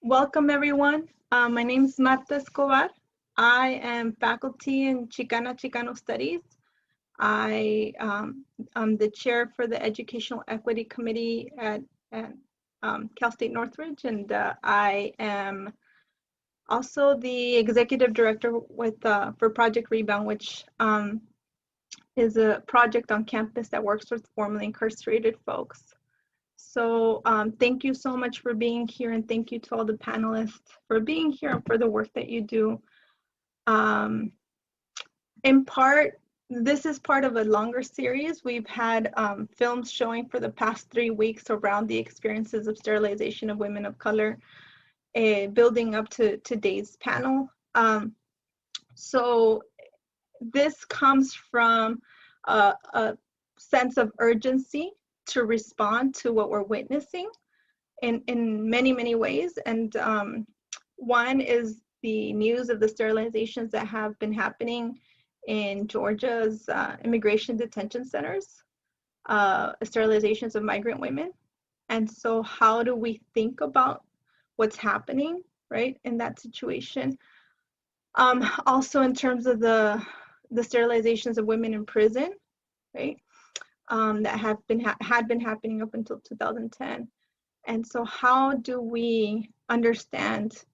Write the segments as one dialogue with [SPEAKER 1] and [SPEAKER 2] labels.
[SPEAKER 1] Welcome everyone. My name is Marta Escobar. I am faculty in Chicano Studies. I'm the chair for the Educational Equity Committee at Cal State Northridge, and I am also the executive director for Project Rebound, which is a project on campus that works with formerly incarcerated folks. So thank you so much for being here, and thank you to all the panelists for being here and for the work that you do. In part, this is part of a longer series. We've had films showing for the past 3 weeks around the experiences of sterilization of women of color, building up to today's panel. So this comes from a sense of urgency to respond to what we're witnessing in many, many ways. And one is the news of the sterilizations that have been happening in Georgia's immigration detention centers, sterilizations of migrant women. And so how do we think about what's happening, right, in that situation? Also in terms of the sterilizations of women in prison, right? That had been happening up until 2010. And so how do we understand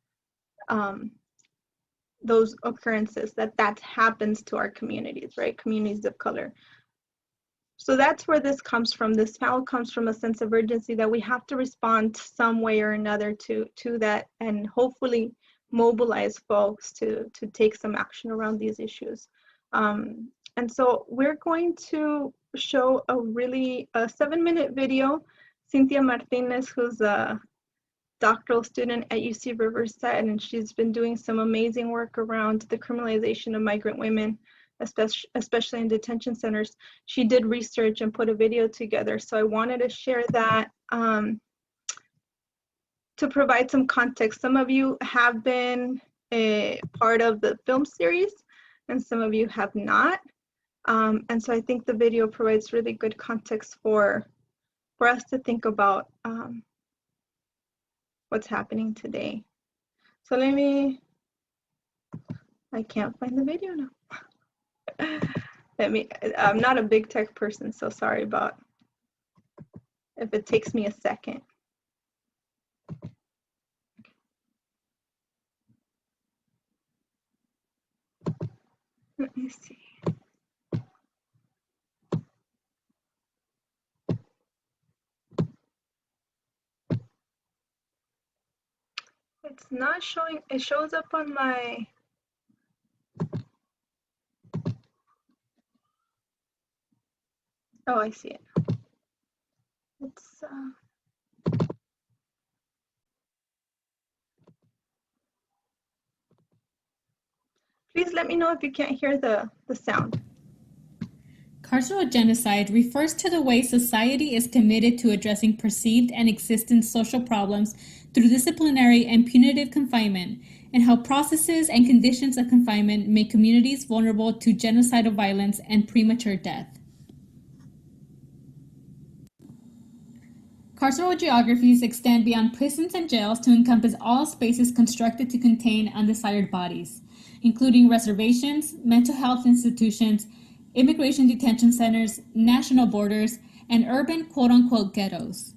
[SPEAKER 1] those occurrences, that happens to our communities, right? Communities of color. So that's where this comes from. This panel comes from a sense of urgency that we have to respond some way or another to that, and hopefully mobilize folks to take some action around these issues. And so we're going to show a 7-minute video. Cynthia Martinez, who's a doctoral student at UC Riverside, and she's been doing some amazing work around the criminalization of migrant women, especially in detention centers. She did research and put a video together. So I wanted to share that to provide some context. Some of you have been a part of the film series, and some of you have not. And so I think the video provides really good context for us to think about what's happening today. So I can't find the video now. I'm not a big tech person, so sorry about if it takes me a second. Let me see. It's not showing, it shows up on my, oh, I see it. It's, please let me know if you can't hear the sound.
[SPEAKER 2] Carceral genocide refers to the way society is committed to addressing perceived and existent social problems through disciplinary and punitive confinement, and how processes and conditions of confinement make communities vulnerable to genocidal violence and premature death. Carceral geographies extend beyond prisons and jails to encompass all spaces constructed to contain undesired bodies, including reservations, mental health institutions, immigration detention centers, national borders, and urban quote-unquote ghettos.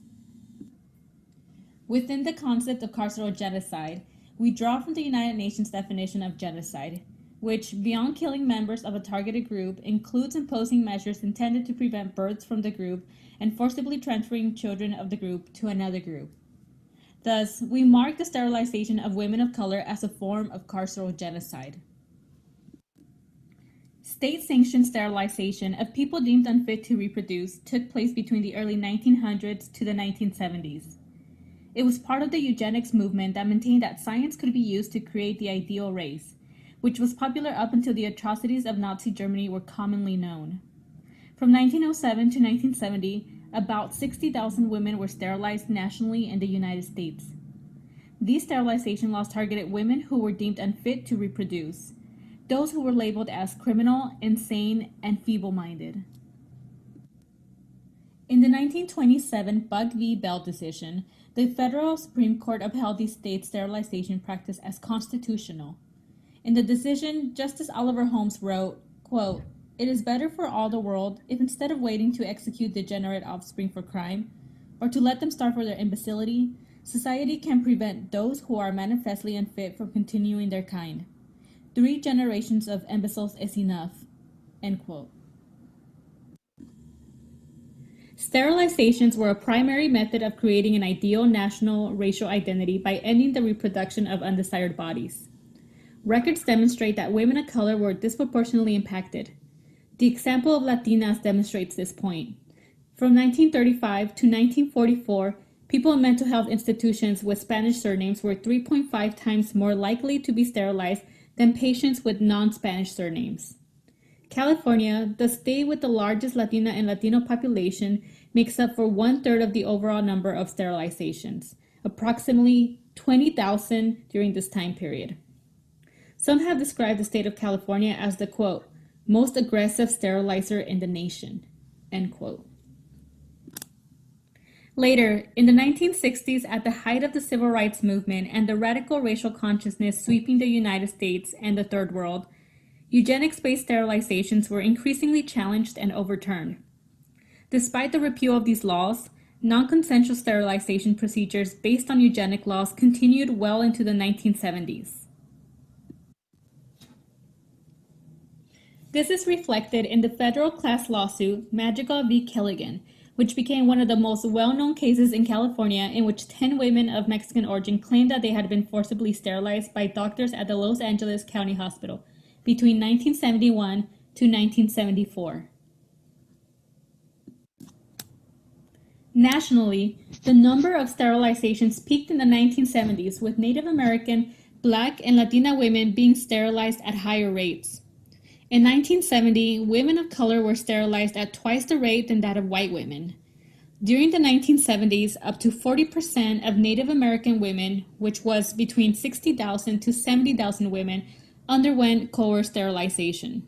[SPEAKER 2] Within the concept of carceral genocide, we draw from the United Nations definition of genocide, which, beyond killing members of a targeted group, includes imposing measures intended to prevent births from the group and forcibly transferring children of the group to another group. Thus, we mark the sterilization of women of color as a form of carceral genocide. State-sanctioned sterilization of people deemed unfit to reproduce took place between the early 1900s to the 1970s. It was part of the eugenics movement that maintained that science could be used to create the ideal race, which was popular up until the atrocities of Nazi Germany were commonly known. From 1907 to 1970, about 60,000 women were sterilized nationally in the United States. These sterilization laws targeted women who were deemed unfit to reproduce, those who were labeled as criminal, insane, and feeble-minded. In the 1927 Buck v. Bell decision, The federal Supreme Court upheld the state's sterilization practice as constitutional. In the decision, Justice Oliver Holmes wrote, quote, "It is better for all the world if instead of waiting to execute degenerate offspring for crime, or to let them starve for their imbecility, society can prevent those who are manifestly unfit from continuing their kind. 3 generations of imbeciles is enough." End quote. Sterilizations were a primary method of creating an ideal national racial identity by ending the reproduction of undesired bodies. Records demonstrate that women of color were disproportionately impacted. The example of Latinas demonstrates this point. From 1935 to 1944, people in mental health institutions with Spanish surnames were 3.5 times more likely to be sterilized than patients with non-Spanish surnames. California, the state with the largest Latina and Latino population, makes up for 1/3 of the overall number of sterilizations, approximately 20,000 during this time period. Some have described the state of California as the, quote, "most aggressive sterilizer in the nation," end quote. Later, in the 1960s, at the height of the civil rights movement and the radical racial consciousness sweeping the United States and the Third World, eugenics-based sterilizations were increasingly challenged and overturned. Despite the repeal of these laws, non-consensual sterilization procedures based on eugenic laws continued well into the 1970s. This is reflected in the federal class lawsuit Madrigal v. Killigan, which became one of the most well-known cases in California, in which 10 women of Mexican origin claimed that they had been forcibly sterilized by doctors at the Los Angeles County Hospital between 1971 to 1974. Nationally, the number of sterilizations peaked in the 1970s, with Native American, Black, and Latina women being sterilized at higher rates. In 1970, women of color were sterilized at twice the rate than that of white women. During the 1970s, up to 40% of Native American women, which was between 60,000 to 70,000 women, underwent coerced sterilization.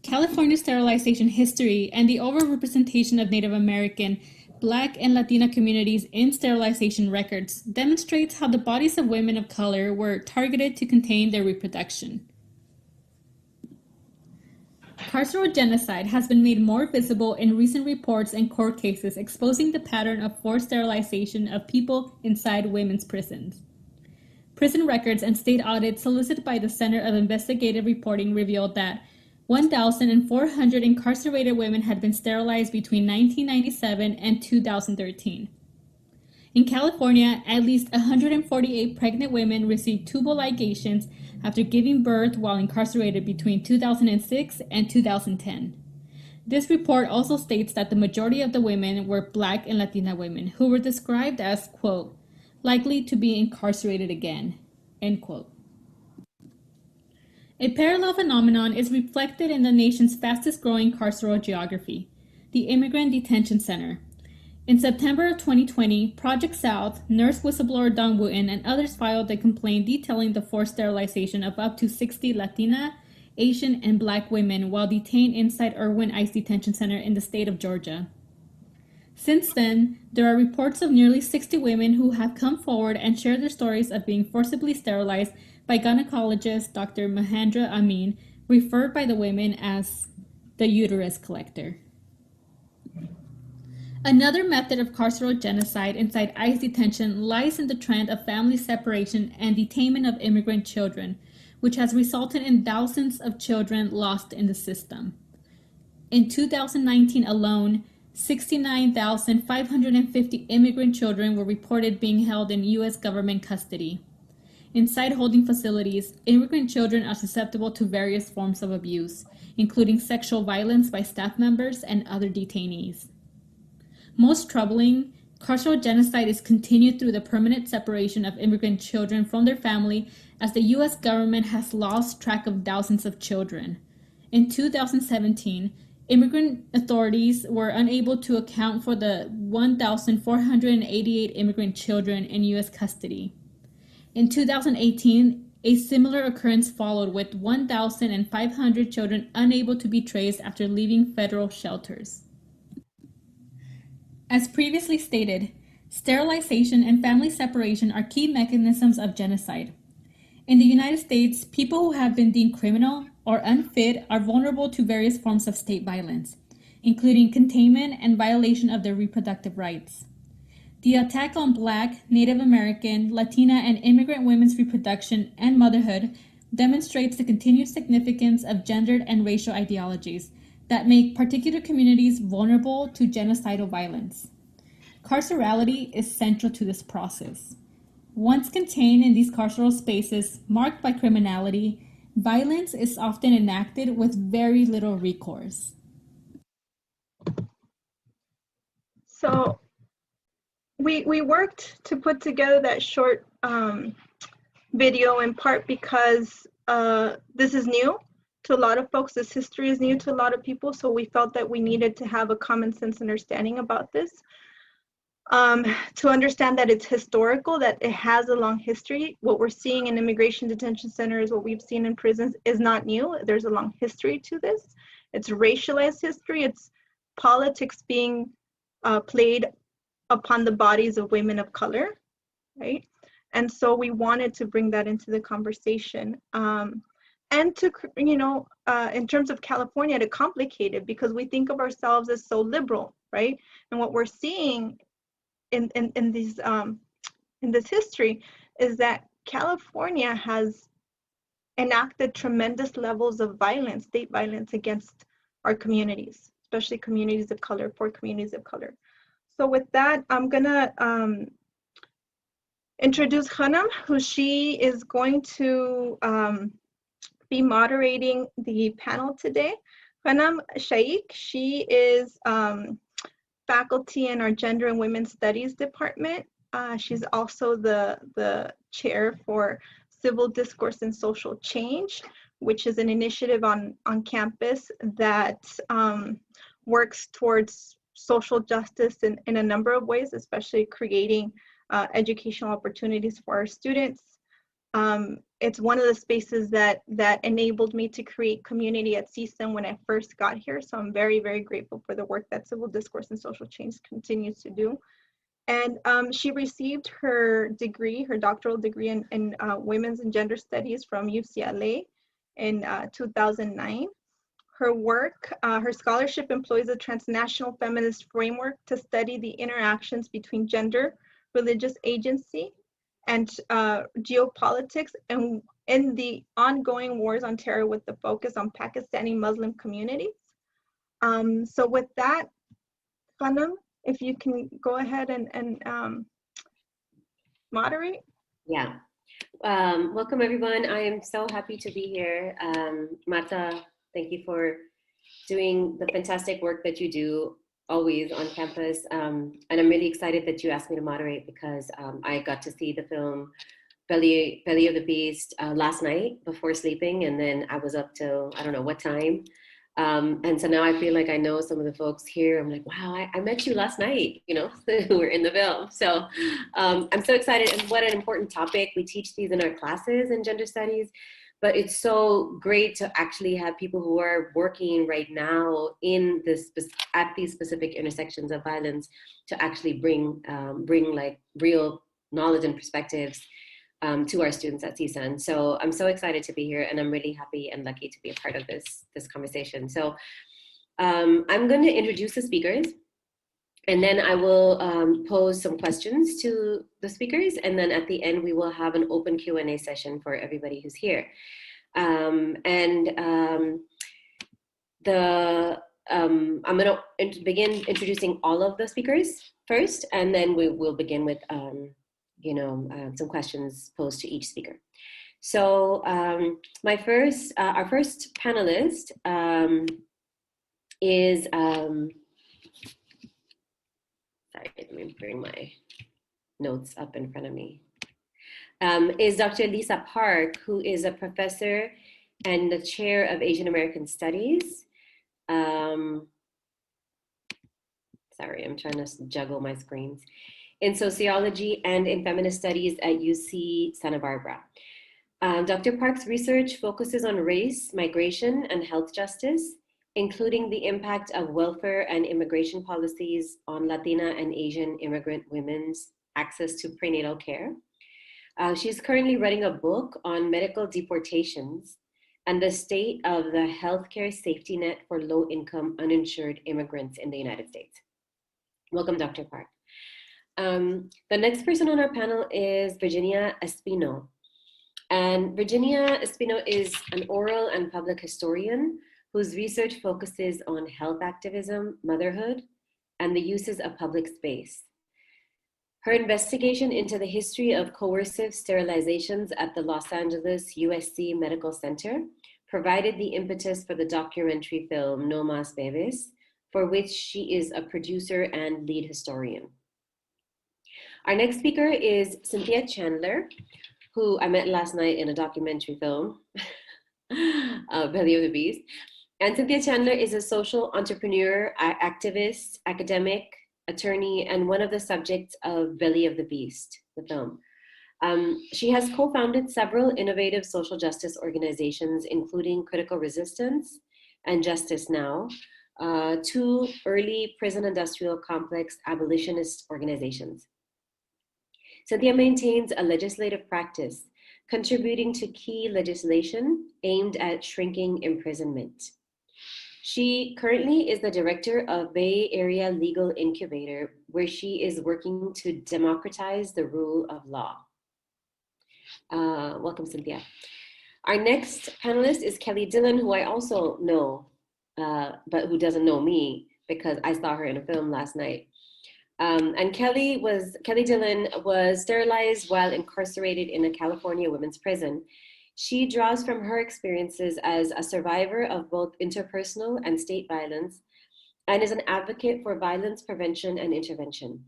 [SPEAKER 2] California's sterilization history and the overrepresentation of Native American, Black, and Latina communities in sterilization records demonstrates how the bodies of women of color were targeted to contain their reproduction. Carceral genocide has been made more visible in recent reports and court cases exposing the pattern of forced sterilization of people inside women's prisons. Prison records and state audits solicited by the Center of Investigative Reporting revealed that 1,400 incarcerated women had been sterilized between 1997 and 2013. In California, at least 148 pregnant women received tubal ligations after giving birth while incarcerated between 2006 and 2010. This report also states that the majority of the women were Black and Latina women who were described as, quote, "likely to be incarcerated again," end quote. A parallel phenomenon is reflected in the nation's fastest growing carceral geography, the Immigrant Detention Center. In September of 2020, Project South, nurse whistleblower Don Wooten, and others filed a complaint detailing the forced sterilization of up to 60 Latina, Asian, and Black women while detained inside Irwin ICE Detention Center in the state of Georgia. Since then, there are reports of nearly 60 women who have come forward and shared their stories of being forcibly sterilized by gynecologist Dr. Mahendra Amin, referred by the women as the uterus collector. Another method of carceral genocide inside ICE detention lies in the trend of family separation and detainment of immigrant children, which has resulted in thousands of children lost in the system. In 2019 alone, 69,550 immigrant children were reported being held in U.S. government custody. Inside holding facilities, immigrant children are susceptible to various forms of abuse, including sexual violence by staff members and other detainees. Most troubling, carceral genocide is continued through the permanent separation of immigrant children from their family, as the U.S. government has lost track of thousands of children. In 2017, immigrant authorities were unable to account for the 1,488 immigrant children in U.S. custody. In 2018, a similar occurrence followed, with 1,500 children unable to be traced after leaving federal shelters. As previously stated, Sterilization and family separation are key mechanisms of genocide. In the United States, people who have been deemed criminal or unfit are vulnerable to various forms of state violence, including containment and violation of their reproductive rights. The attack on Black, Native American, Latina, and immigrant women's reproduction and motherhood demonstrates the continued significance of gendered and racial ideologies that make particular communities vulnerable to genocidal violence. Carcerality is central to this process. Once contained in these carceral spaces marked by criminality, violence is often enacted with very little recourse.
[SPEAKER 1] So we worked to put together that short video in part because this is new to a lot of folks. This history is new to a lot of people, so we felt that we needed to have a common sense understanding about this. To understand that it's historical, that it has a long history. What we're seeing in immigration detention centers, what we've seen in prisons is not new. There's a long history to this. It's racialized history. It's politics being played upon the bodies of women of color, right? And so we wanted to bring that into the conversation. And to, in terms of California, to complicate it, because we think of ourselves as so liberal, right? And what we're seeing in this history is that California has enacted tremendous levels of violence, state violence against our communities, especially communities of color, poor communities of color. So with that, I'm gonna introduce Hanam, who she is going to be moderating the panel today. Hanam Shaikh, she is faculty in our Gender and Women's Studies department. She's also the chair for Civil Discourse and Social Change, which is an initiative on campus that works towards social justice in a number of ways, especially creating educational opportunities for our students. It's one of the spaces that enabled me to create community at CSUN when I first got here. So I'm very, very grateful for the work that Civil Discourse and Social Change continues to do. And she received her degree, her doctoral degree in Women's and Gender Studies from UCLA in 2009. Her work, her scholarship employs a transnational feminist framework to study the interactions between gender, religious agency, and geopolitics, and in the ongoing wars on terror with the focus on Pakistani Muslim communities. So with that, Hanam, if you can go ahead and moderate.
[SPEAKER 3] Yeah. Welcome everyone. I am so happy to be here. Marta, thank you for doing the fantastic work that you do always on campus. And I'm really excited that you asked me to moderate because I got to see the film Belly of the Beast last night before sleeping. And then I was up till, I don't know what time. And so now I feel like I know some of the folks here. I'm like, wow, I met you last night, who were in the film. So I'm so excited. And what an important topic. We teach these in our classes in gender studies. But it's so great to actually have people who are working right now in this at these specific intersections of violence to actually bring like real knowledge and perspectives to our students at CSUN. So I'm so excited to be here, and I'm really happy and lucky to be a part of this conversation. So I'm going to introduce the speakers, and then I will pose some questions to the speakers. And then at the end, we will have an open Q&A session for everybody who's here. I'm going to begin introducing all of the speakers first, and then we will begin with some questions posed to each speaker. So our first panelist is, sorry, let me bring my notes up in front of me, is Dr. Lisa Park, who is a professor and the chair of Asian American Studies. Sorry, I'm trying to juggle my screens. In sociology and in feminist studies at UC Santa Barbara. Dr. Park's research focuses on race, migration, and health justice, including the impact of welfare and immigration policies on Latina and Asian immigrant women's access to prenatal care. She's currently writing a book on medical deportations and the state of the healthcare safety net for low-income uninsured immigrants in the United States. Welcome, Dr. Park. The next person on our panel is Virginia Espino. And Virginia Espino is an oral and public historian whose research focuses on health activism, motherhood, and the uses of public space. Her investigation into the history of coercive sterilizations at the Los Angeles USC Medical Center provided the impetus for the documentary film No Mas Bebes, for which she is a producer and lead historian. Our next speaker is Cynthia Chandler, who I met last night in a documentary film, Belly of the Beast. And Cynthia Chandler is a social entrepreneur, activist, academic, attorney, and one of the subjects of Belly of the Beast, the film. She has co-founded several innovative social justice organizations, including Critical Resistance and Justice Now, two early prison industrial complex abolitionist organizations. Cynthia maintains a legislative practice, contributing to key legislation aimed at shrinking imprisonment. She currently is the director of Bay Area Legal Incubator, where she is working to democratize the rule of law. Welcome, Cynthia. Our next panelist is Kelly Dillon, who I also know, but who doesn't know me because I saw her in a film last night. And Kelly Dillon was sterilized while incarcerated in a California women's prison. She draws from her experiences as a survivor of both interpersonal and state violence and is an advocate for violence prevention and intervention.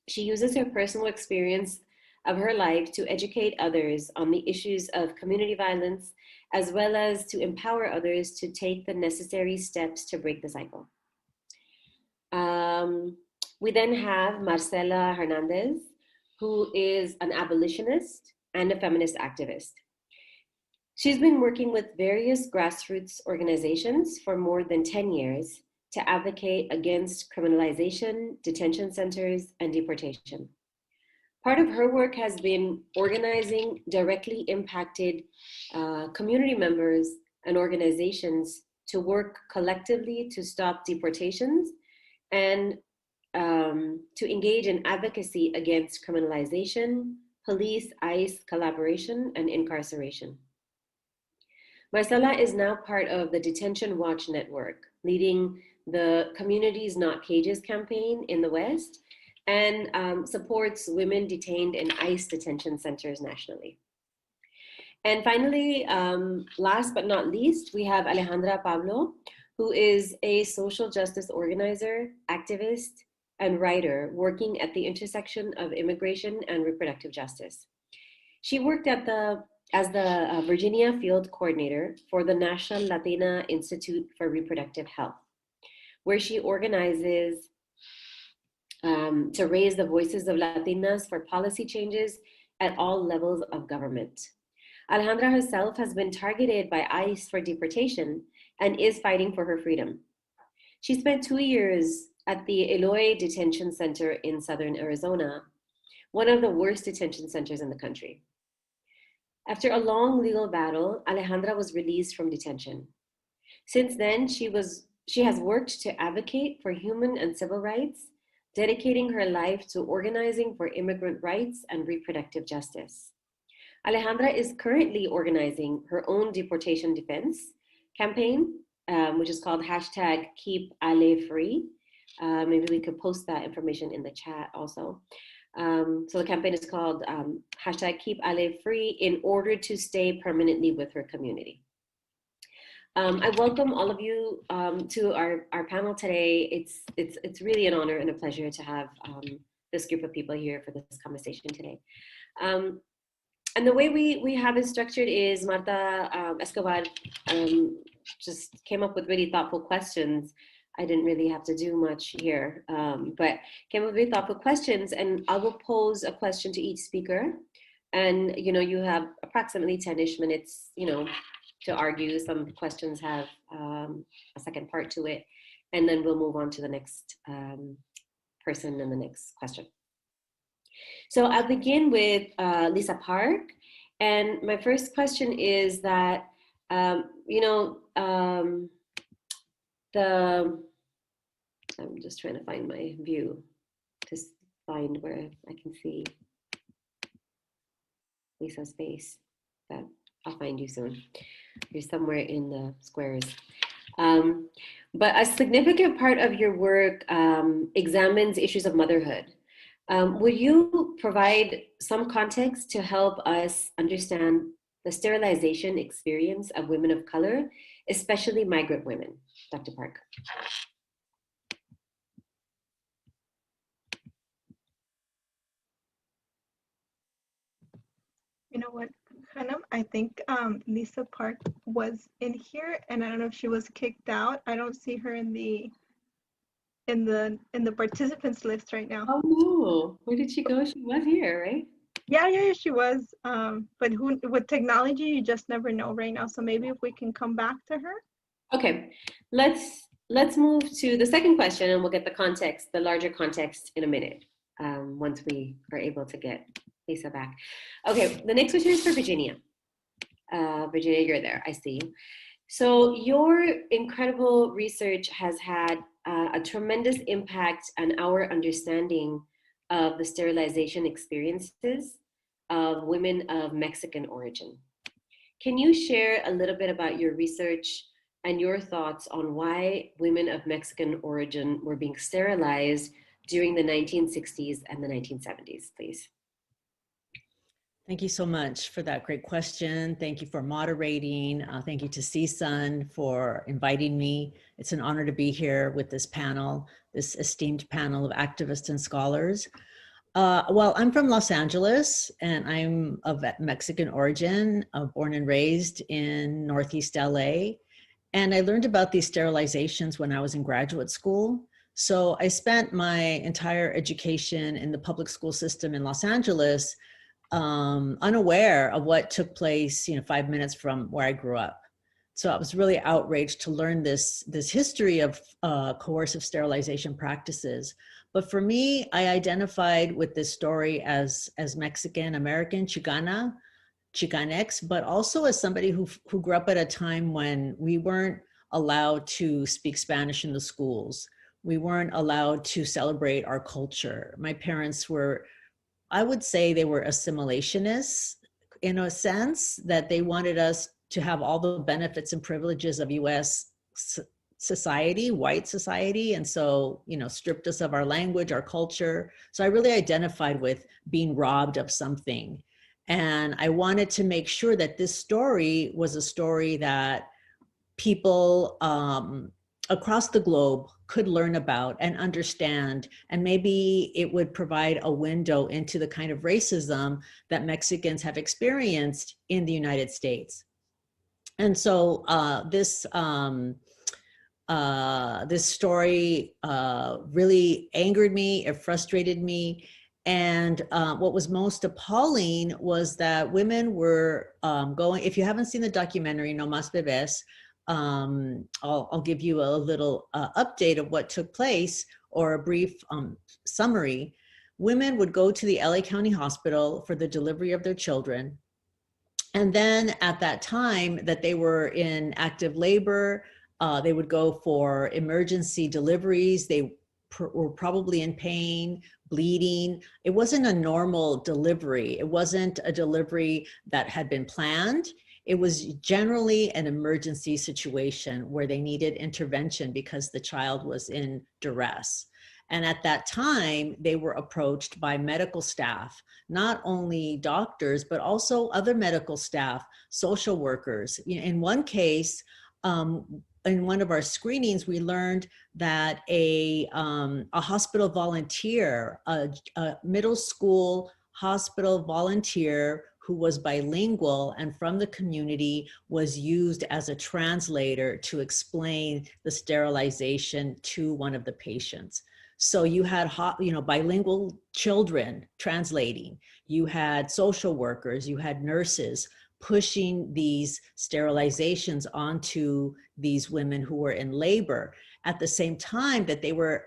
[SPEAKER 3] She uses her personal experience of her life to educate others on the issues of community violence, as well as to empower others to take the necessary steps to break the cycle. We then have Marcela Hernandez, who is an abolitionist and a feminist activist. She's been working with various grassroots organizations for more than 10 years to advocate against criminalization, detention centers, and deportation. Part of her work has been organizing directly impacted community members and organizations to work collectively to stop deportations and to engage in advocacy against criminalization, police, ICE collaboration, and incarceration. Marcela is now part of the Detention Watch Network, leading the Communities Not Cages campaign in the West, and supports women detained in ICE detention centers nationally. And finally, last but not least, we have Alejandra Pablo, who is a social justice organizer, activist, and writer working at the intersection of immigration and reproductive justice. She worked as the Virginia Field Coordinator for the National Latina Institute for Reproductive Health, where she organizes to raise the voices of Latinas for policy changes at all levels of government. Alejandra herself has been targeted by ICE for deportation and is fighting for her freedom. She spent 2 years at the Eloy Detention Center in Southern Arizona, one of the worst detention centers in the country. After a long legal battle, Alejandra was released from detention. Since then, she has worked to advocate for human and civil rights, dedicating her life to organizing for immigrant rights and reproductive justice. Alejandra is currently organizing her own deportation defense campaign, which is called #KeepAleFree. Maybe we could post that information in the chat also. So the campaign is called #KeepAleFree in order to stay permanently with her community. I welcome all of you to our panel today. It's really an honor and a pleasure to have this group of people here for this conversation today. And the way we have it structured is Marta Escobar just came up with really thoughtful questions. I didn't really have to do much here, but came up with really thoughtful questions, and I will pose a question to each speaker. And you have approximately 10-ish minutes, to argue. Some questions have a second part to it, and then we'll move on to the next person and the next question. So I'll begin with Lisa Park. And my first question is that, I'm just trying to find my view to find where I can see Lisa's face, but I'll find you soon. You're somewhere in the squares. But a significant part of your work examines issues of motherhood. Would you provide some context to help us understand the sterilization experience of women of color, especially migrant women, Dr. Park?
[SPEAKER 1] You know what, Hanum? I think Lisa Park was in here, and I don't know if she was kicked out. I don't see her in the participants list right now.
[SPEAKER 3] Oh no, where did she go? She was here, right?
[SPEAKER 1] Yeah, she was. But with technology, you just never know right now. So maybe if we can come back to her.
[SPEAKER 3] Okay, let's move to the second question, and we'll get the context, the larger context, in a minute. Once we are able to get Lisa back. Okay, the next question is for Virginia. Virginia, you're there, I see you. So your incredible research has had a tremendous impact on our understanding of the sterilization experiences of women of Mexican origin. Can you share a little bit about your research and your thoughts on why women of Mexican origin were being sterilized during the 1960s and the 1970s, please?
[SPEAKER 4] Thank you so much for that great question. Thank you for moderating. Thank you to CSUN for inviting me. It's an honor to be here with this panel, this esteemed panel of activists and scholars. Well, I'm from Los Angeles, and I'm of Mexican origin, born and raised in Northeast LA. And I learned about these sterilizations when I was in graduate school. So I spent my entire education in the public school system in Los Angeles, unaware of what took place, 5 minutes from where I grew up. So I was really outraged to learn this history of coercive sterilization practices. But for me, I identified with this story as Mexican American, Chicana, Chicanx, but also as somebody who grew up at a time when we weren't allowed to speak Spanish in the schools. We weren't allowed to celebrate our culture. My parents were, I would say, they were assimilationists in a sense, that they wanted us to have all the benefits and privileges of US society, white society. And so, stripped us of our language, our culture. So I really identified with being robbed of something. And I wanted to make sure that this story was a story that people across the globe could learn about and understand, and maybe it would provide a window into the kind of racism that Mexicans have experienced in the United States. And so this story really angered me, it frustrated me. And what was most appalling was that women were going, if you haven't seen the documentary, No Más Bebés, I'll give you a little update of what took place, or a brief summary. Women would go to the LA County Hospital for the delivery of their children. And then at that time that they were in active labor, they would go for emergency deliveries. They were probably in pain, bleeding. It wasn't a normal delivery. It wasn't a delivery that had been planned. It was generally an emergency situation where they needed intervention because the child was in duress. And at that time, they were approached by medical staff, not only doctors, but also other medical staff, social workers. In one case, in one of our screenings, we learned that a hospital volunteer, a middle school hospital volunteer who was bilingual and from the community, was used as a translator to explain the sterilization to one of the patients. So you had bilingual children translating, you had social workers, you had nurses pushing these sterilizations onto these women who were in labor at the same time that they were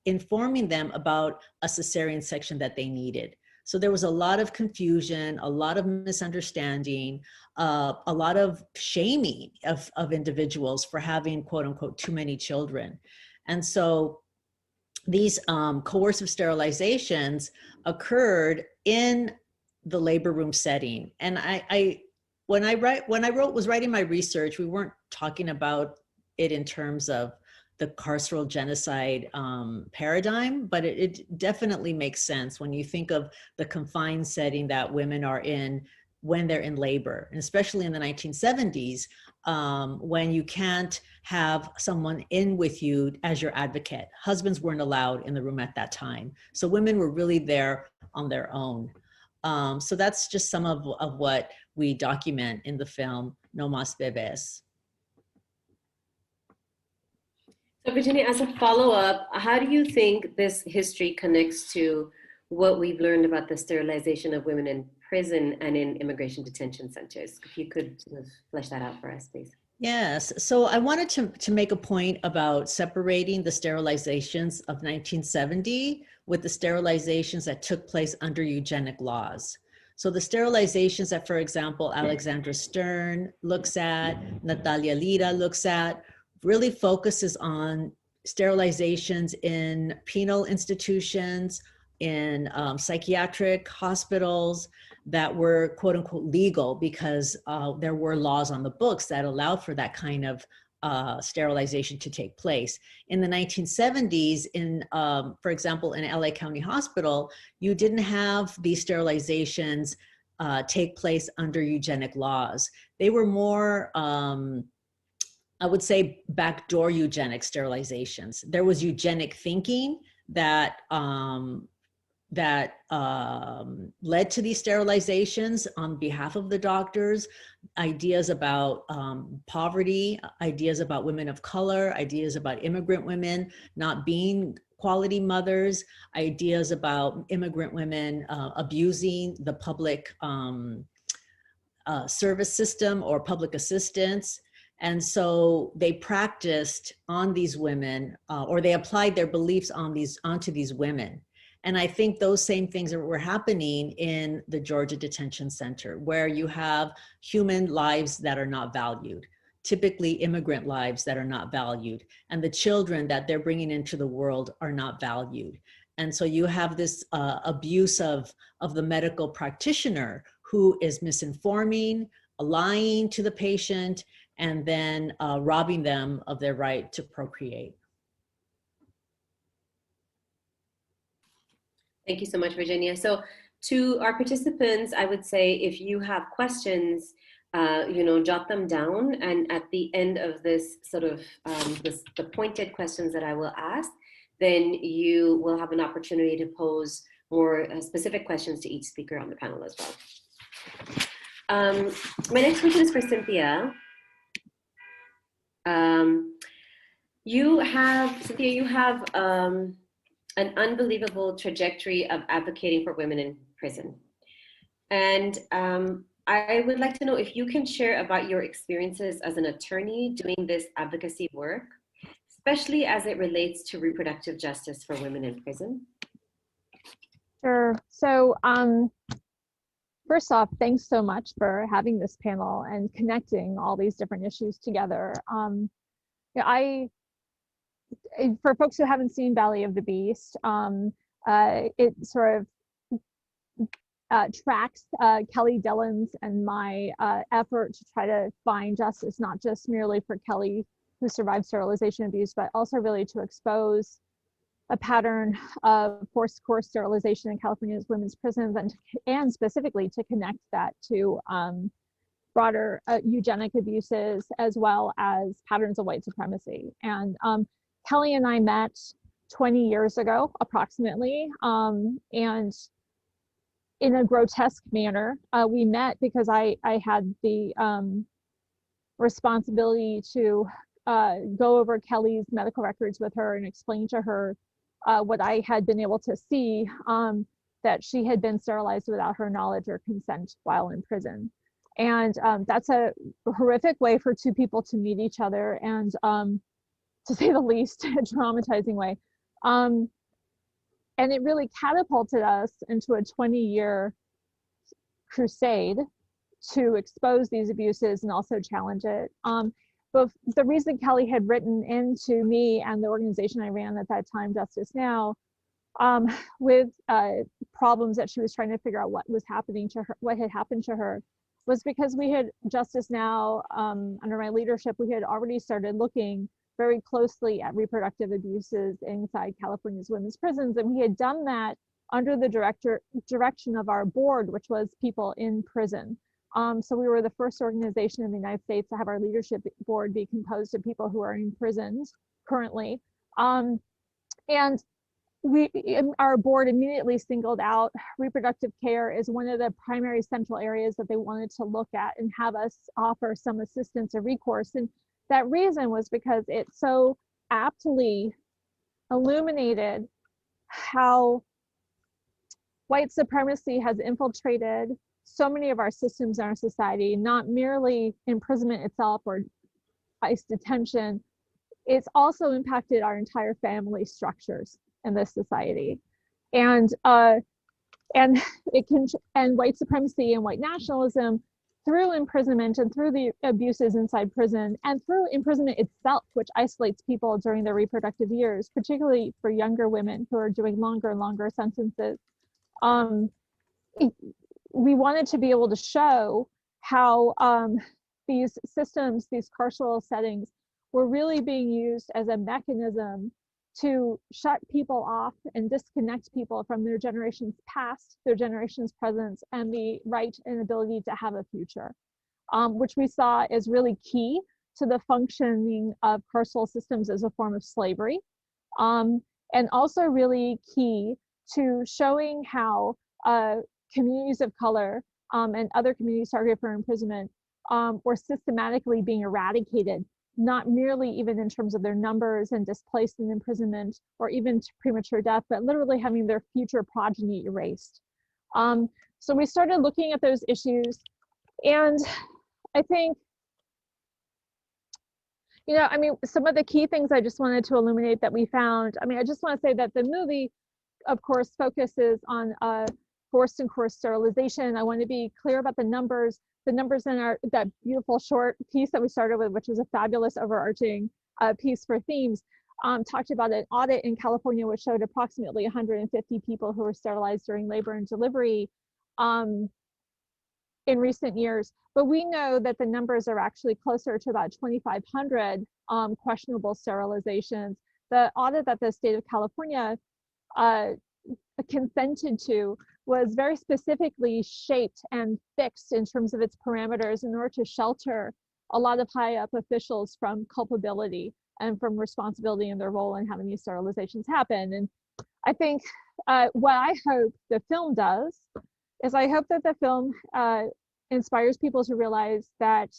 [SPEAKER 4] informing them about a cesarean section that they needed. So there was a lot of confusion, a lot of misunderstanding, a lot of shaming of individuals for having, quote unquote, too many children. And so these coercive sterilizations occurred in the labor room setting. And when I was writing my research, we weren't talking about it in terms of the carceral genocide paradigm, but it definitely makes sense when you think of the confined setting that women are in when they're in labor, and especially in the 1970s, when you can't have someone in with you as your advocate. Husbands weren't allowed in the room at that time. So women were really there on their own. So that's just some of what we document in the film No Mas Bebés.
[SPEAKER 3] So Virginia, as a follow-up, how do you think this history connects to what we've learned about the sterilization of women in prison and in immigration detention centers? If you could sort of flesh that out for us, please.
[SPEAKER 4] Yes, so I wanted to make a point about separating the sterilizations of 1970 with the sterilizations that took place under eugenic laws. So the sterilizations that, for example, Alexandra Stern looks at, Natalia Lira looks at, really focuses on sterilizations in penal institutions, in psychiatric hospitals that were, quote unquote, legal because there were laws on the books that allowed for that kind of sterilization to take place. In the 1970s, for example, in LA County Hospital, you didn't have these sterilizations take place under eugenic laws. They were more, I would say, backdoor eugenic sterilizations. There was eugenic thinking that led to these sterilizations on behalf of the doctors, ideas about poverty, ideas about women of color, ideas about immigrant women not being quality mothers, ideas about immigrant women abusing the public service system or public assistance. And so they practiced on these women, or they applied their beliefs onto these women. And I think those same things were happening in the Georgia Detention Center, where you have human lives that are not valued, typically immigrant lives that are not valued, and the children that they're bringing into the world are not valued. And so you have this abuse of the medical practitioner who is misinforming, lying to the patient, and then robbing them of their right to procreate.
[SPEAKER 3] Thank you so much, Virginia. So to our participants, I would say if you have questions, jot them down. And at the end of this sort of the pointed questions that I will ask, then you will have an opportunity to pose more specific questions to each speaker on the panel as well. My next question is for Cynthia. You have an unbelievable trajectory of advocating for women in prison. And I would like to know if you can share about your experiences as an attorney doing this advocacy work, especially as it relates to reproductive justice for women in prison.
[SPEAKER 5] Sure. So first off, thanks so much for having this panel and connecting all these different issues together. For folks who haven't seen Valley of the Beast, it sort of tracks Kelly Dillon's and my effort to try to find justice, not just merely for Kelly, who survived sterilization abuse, but also really to expose a pattern of forced coerced sterilization in California's women's prisons, and specifically to connect that to broader eugenic abuses, as well as patterns of white supremacy. And Kelly and I met 20 years ago, approximately, and in a grotesque manner. We met because I had the responsibility to go over Kelly's medical records with her and explain to her what I had been able to see, that she had been sterilized without her knowledge or consent while in prison. And that's a horrific way for two people to meet each other, and to say the least, a traumatizing way. And it really catapulted us into a 20-year crusade to expose these abuses and also challenge it. But the reason Kelly had written into me and the organization I ran at that time, Justice Now, with problems that she was trying to figure out what was happening to her, what had happened to her, was because we had Justice Now, under my leadership, we had already started looking very closely at reproductive abuses inside California's women's prisons. And we had done that under the direction of our board, which was people in prison. So we were the first organization in the United States to have our leadership board be composed of people who are in prisons currently. And our board immediately singled out reproductive care as one of the primary central areas that they wanted to look at and have us offer some assistance or recourse. And that reason was because it so aptly illuminated how white supremacy has infiltrated so many of our systems in our society, not merely imprisonment itself or ICE detention. It's also impacted our entire family structures in this society. And white supremacy and white nationalism through imprisonment and through the abuses inside prison and through imprisonment itself, which isolates people during their reproductive years, particularly for younger women who are doing longer and longer sentences. We wanted to be able to show how these systems, these carceral settings, were really being used as a mechanism to shut people off and disconnect people from their generation's past, their generation's present, and the right and ability to have a future, which we saw is really key to the functioning of carceral systems as a form of slavery, and also really key to showing how communities of color and other communities targeted for imprisonment were systematically being eradicated, not merely even in terms of their numbers and displaced in imprisonment or even to premature death, but literally having their future progeny erased. So we started looking at those issues, and I think, some of the key things I just wanted to illuminate that we found. I just want to say that the movie, of course, focuses on forced and coerced sterilization. I want to be clear about the numbers. The numbers in that beautiful short piece that we started with, which was a fabulous overarching piece for themes, talked about an audit in California which showed approximately 150 people who were sterilized during labor and delivery in recent years. But we know that the numbers are actually closer to about 2,500 questionable sterilizations. The audit that the state of California consented to was very specifically shaped and fixed in terms of its parameters in order to shelter a lot of high up officials from culpability and from responsibility in their role in having these sterilizations happen. And I think what I hope the film does is I hope that the film inspires people to realize that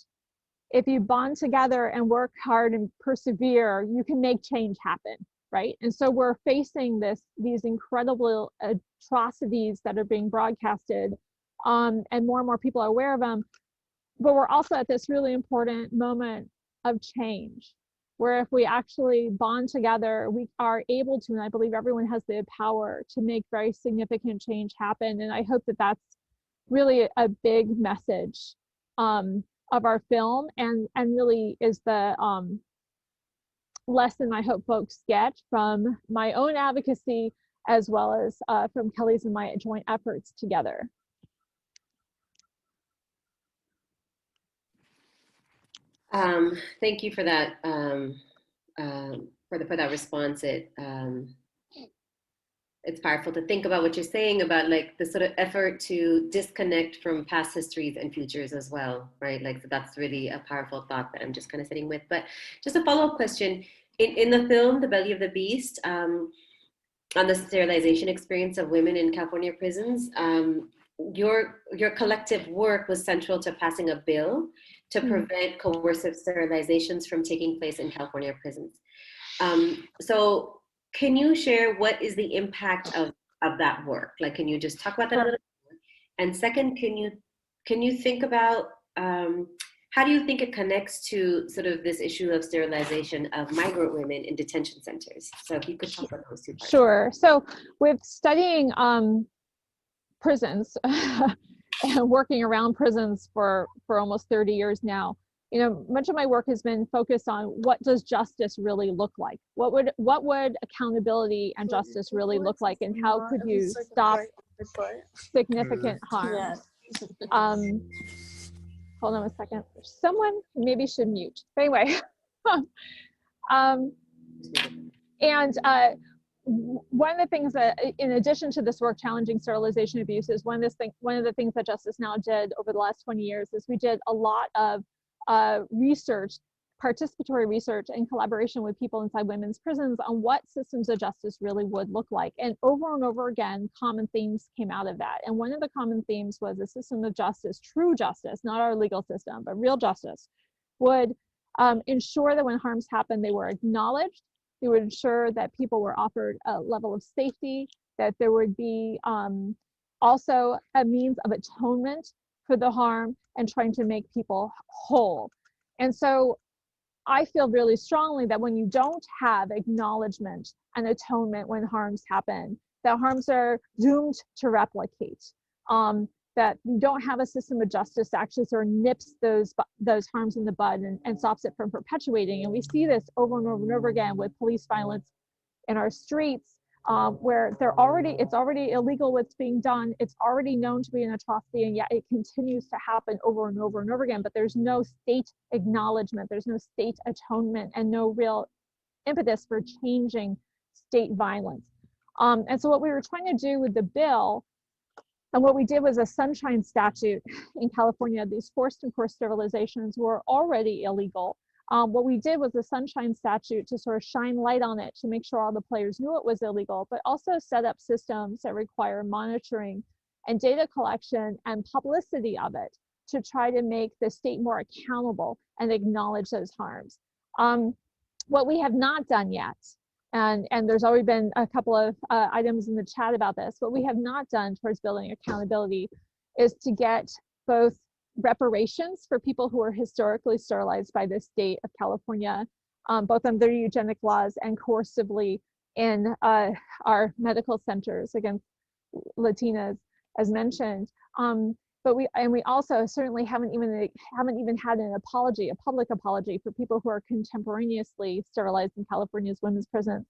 [SPEAKER 5] if you bond together and work hard and persevere, you can make change happen. Right. And so we're facing these incredible atrocities that are being broadcasted, and more people are aware of them. But we're also at this really important moment of change, where if we actually bond together, we are able to, and I believe everyone has the power to make very significant change happen. And I hope that that's really a big message of our film, and really is the lesson I hope folks get from my own advocacy, as well as from Kelly's and my joint efforts together.
[SPEAKER 3] Thank you for that, for that response. It's powerful to think about what you're saying about like the sort of effort to disconnect from past histories and futures as well, right? Like, so that's really a powerful thought that I'm just kind of sitting with. But just a follow-up question. In the film, The Belly of the Beast, on the sterilization experience of women in California prisons, your collective work was central to passing a bill to prevent coercive sterilizations from taking place in California prisons. So can you share what is the impact of that work? Like, can you just talk about that a little bit? And second, can you think about how do you think it connects to sort of this issue of sterilization of migrant women in detention centers? So if you could talk about those two parts.
[SPEAKER 5] Sure. So with studying prisons and working around prisons for almost 30 years now, you know, much of my work has been focused on what does justice really look like? What would accountability and justice really look like, and how could you stop significant harm? Hold on a second. Someone maybe should mute. But anyway, and one of the things that, in addition to this work challenging sterilization abuses, one of the things that Justice Now did over the last 20 years is we did a lot of research, participatory research in collaboration with people inside women's prisons on what systems of justice really would look like. And over again, common themes came out of that. And one of the common themes was a system of justice, true justice, not our legal system, but real justice, would ensure that when harms happen, they were acknowledged. They would ensure that people were offered a level of safety, that there would be also a means of atonement for the harm and trying to make people whole. And so I feel really strongly that when you don't have acknowledgement and atonement when harms happen, that harms are doomed to replicate. That you don't have a system of justice that actually sort of nips those harms in the bud and stops it from perpetuating. And we see this over and over and over again with police violence in our streets, where it's already illegal what's being done. It's already known to be an atrocity, and yet it continues to happen over and over and over again. But there's no state acknowledgement, there's no state atonement, and no real impetus for changing state violence. And so what we were trying to do with the bill, and what we did was a sunshine statute in California. These forced and forced sterilizations were already illegal. What we did was a sunshine statute to sort of shine light on it, to make sure all the players knew it was illegal, but also set up systems that require monitoring and data collection and publicity of it to try to make the state more accountable and acknowledge those harms. What we have not done yet, and there's already been a couple of items in the chat about this, what we have not done towards building accountability is to get both reparations for people who are historically sterilized by the state of California, both under eugenic laws and coercively in our medical centers against Latinas, as mentioned. But we also certainly haven't even had an apology, a public apology, for people who are contemporaneously sterilized in California's women's prisons.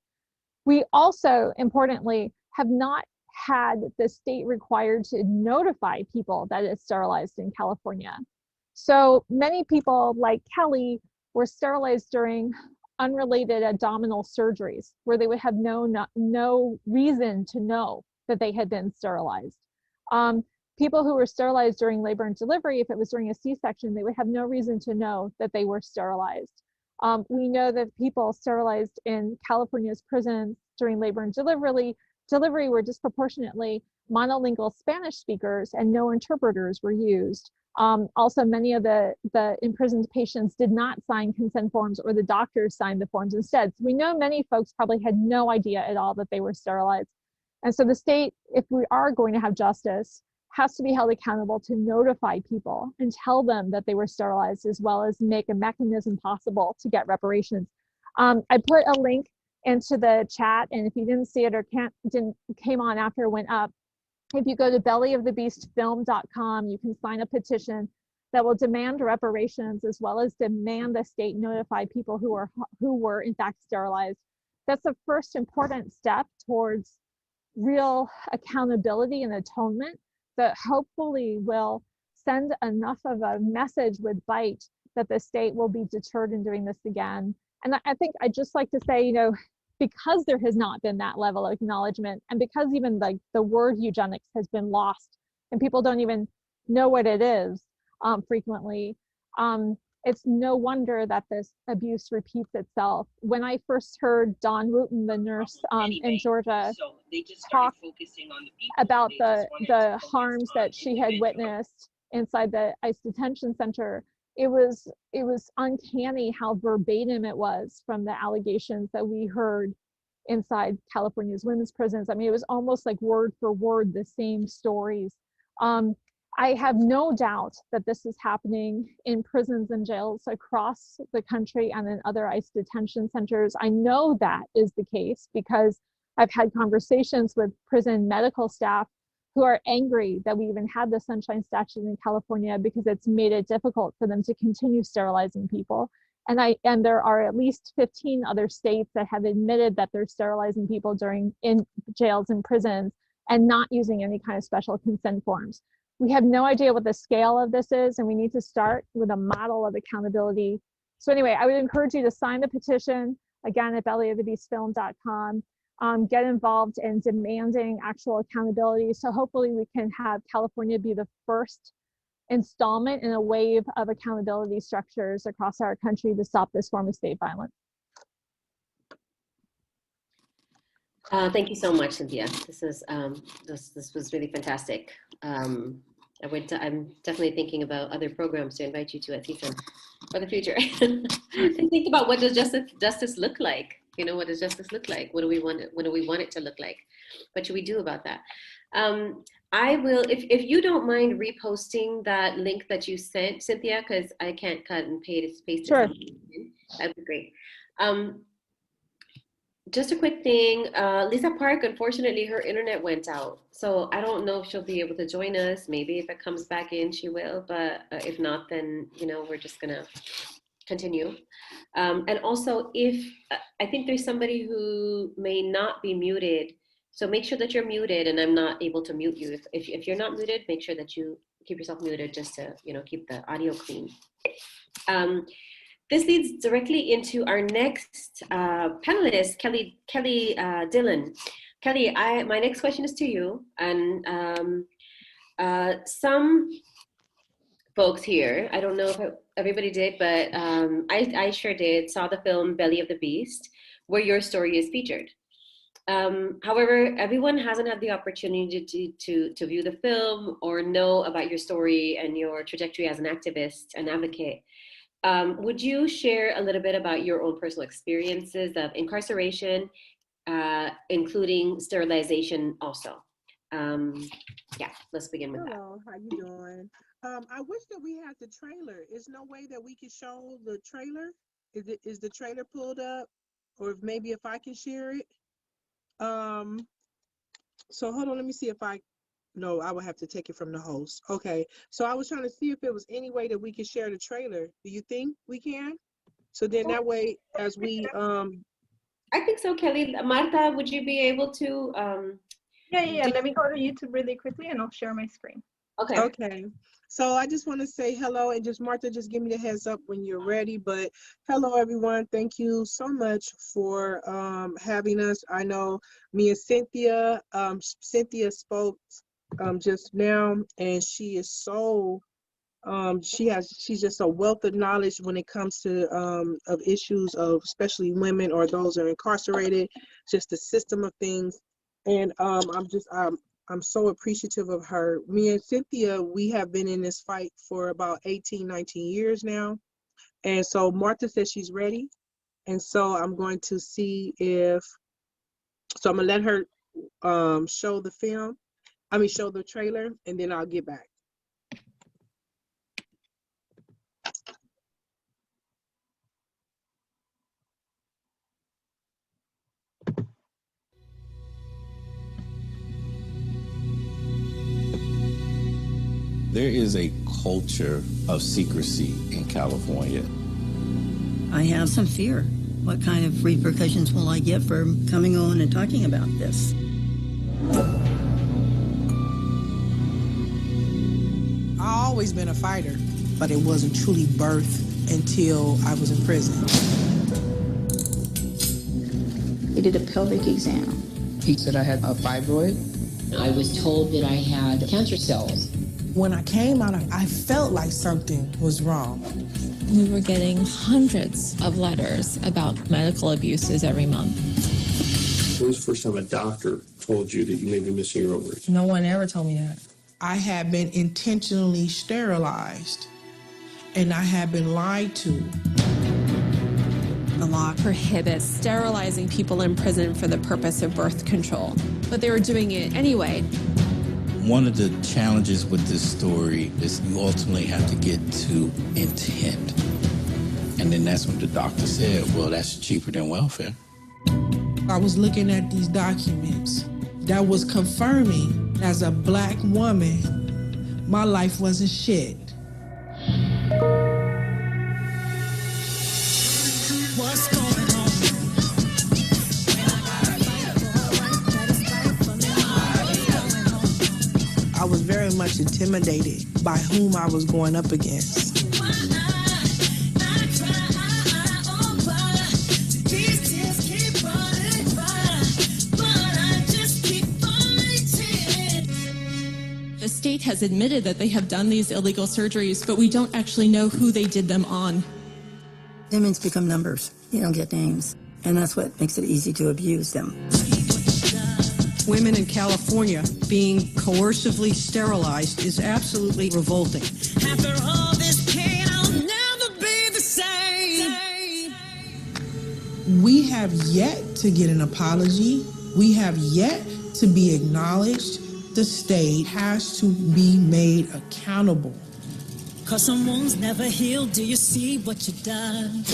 [SPEAKER 5] We also, importantly, have not had the state required to notify people that it's sterilized in California. So many people like Kelly were sterilized during unrelated abdominal surgeries, where they would have no reason to know that they had been sterilized. People who were sterilized during labor and delivery, if it was during a C-section, they would have no reason to know that they were sterilized. We know that people sterilized in California's prisons during labor and delivery were disproportionately monolingual Spanish speakers, and no interpreters were used. Also, many of the imprisoned patients did not sign consent forms, or the doctors signed the forms instead. So we know many folks probably had no idea at all that they were sterilized. And so the state, if we are going to have justice, has to be held accountable to notify people and tell them that they were sterilized, as well as make a mechanism possible to get reparations. I put a link into the chat, and if you didn't see it or came on after it went up, if you go to bellyofthebeastfilm.com, you can sign a petition that will demand reparations, as well as demand the state notify people who were in fact sterilized. That's the first important step towards real accountability and atonement that hopefully will send enough of a message with bite that the state will be deterred in doing this again. And I think I'd just like to say, because there has not been that level of acknowledgement, and because even the word eugenics has been lost and people don't even know what it is frequently, it's no wonder that this abuse repeats itself. When I first heard Dawn Wooten, the nurse in Georgia, talk about the harms that she had witnessed inside the ICE detention center, it was uncanny how verbatim it was from the allegations that we heard inside California's women's prisons. I mean, it was almost like word for word the same stories. I have no doubt that this is happening in prisons and jails across the country and in other ICE detention centers. I know that is the case because I've had conversations with prison medical staff who are angry that we even had the Sunshine Statute in California because it's made it difficult for them to continue sterilizing people. And there are at least 15 other states that have admitted that they're sterilizing people in jails and prisons and not using any kind of special consent forms. We have no idea what the scale of this is, and we need to start with a model of accountability. So anyway, I would encourage you to sign the petition, again, at bellyofthebeastfilm.com. Get involved in demanding actual accountability. So hopefully we can have California be the first installment in a wave of accountability structures across our country to stop this form of state violence.
[SPEAKER 3] Thank you so much, Cynthia. This was really fantastic. I'm definitely thinking about other programs to invite you to at CSUN for the future. And think about, what does justice look like? You know, what does justice look like? What do we want it to look like? What should we do about that? I will, if you don't mind reposting that link that you sent, Cynthia, because I can't cut and paste it.
[SPEAKER 5] Sure.
[SPEAKER 3] That'd be great. Just a quick thing, Lisa Park, unfortunately, her internet went out. So I don't know if she'll be able to join us. Maybe if it comes back in, she will. But if not, then, you know, we're just going to continue. And also, I think there's somebody who may not be muted. So make sure that you're muted, and I'm not able to mute you. If you're not muted, make sure that you keep yourself muted just to, you know, keep the audio clean. This leads directly into our next panelist, Kelly Dillon. Kelly, my next question is to you. And some folks here, I don't know if everybody did, but I sure did, saw the film Belly of the Beast, where your story is featured. However, everyone hasn't had the opportunity to view the film or know about your story and your trajectory as an activist and advocate. Would you share a little bit about your own personal experiences of incarceration, including sterilization also? Yeah, let's begin with that.
[SPEAKER 6] Hello, how you doing? I wish that we had the trailer. Is no way that we can show the trailer? Is the trailer pulled up? Or maybe if I can share it? So hold on, let me see if no, I would have to take it from the host. Okay, so I was trying to see if there was any way that we could share the trailer. Do you think we can? So then that way, as we
[SPEAKER 3] I think so, Kelly. Marta, would you be able to
[SPEAKER 1] Yeah, let me go to YouTube really quickly and I'll share my screen.
[SPEAKER 3] Okay.
[SPEAKER 6] Okay. So I just want to say hello, and just Martha, just give me the heads up when you're ready. But hello, everyone. Thank you so much for having us. I know me and Cynthia, spoke just now, and she is so she's just a wealth of knowledge when it comes to of issues of especially women or those that are incarcerated, just the system of things. And I'm so appreciative of her. Me and Cynthia, we have been in this fight for about 18, 19 years now. And so Martha says she's ready. And so I'm going to see so I'm gonna let her show the trailer, and then I'll get back.
[SPEAKER 7] There is a culture of secrecy in California.
[SPEAKER 8] I have some fear. What kind of repercussions will I get for coming on and talking about this?
[SPEAKER 9] I've always been a fighter, but it wasn't truly birthed until I was in prison.
[SPEAKER 10] He did a pelvic exam.
[SPEAKER 9] He said I had a fibroid.
[SPEAKER 10] I was told that I had cancer cells.
[SPEAKER 9] When I came out, I felt like something was wrong.
[SPEAKER 11] We were getting hundreds of letters about medical abuses every month.
[SPEAKER 12] When was the first time a doctor told you that you may be missing your ovaries?
[SPEAKER 9] No one ever told me that. I had been intentionally sterilized, and I had been lied to.
[SPEAKER 11] The law prohibits sterilizing people in prison for the purpose of birth control, but they were doing it anyway.
[SPEAKER 7] One of the challenges with this story is you ultimately have to get to intent. And then that's when the doctor said, well, that's cheaper than welfare.
[SPEAKER 9] I was looking at these documents that was confirming as a Black woman, my life wasn't shit.
[SPEAKER 13] What's going on?
[SPEAKER 9] I was very much intimidated by whom I was going up against.
[SPEAKER 11] The state has admitted that they have done these illegal surgeries, but we don't actually know who they did them on.
[SPEAKER 8] Women's become numbers. You don't get names. And that's what makes it easy to abuse them.
[SPEAKER 14] Women in California being coercively sterilized is absolutely revolting.
[SPEAKER 13] After all this pain, I'll never be the same.
[SPEAKER 9] We have yet to get an apology. We have yet to be acknowledged. The state has to be made accountable.
[SPEAKER 13] 'Cause some wounds never heal. Do you see what you've done?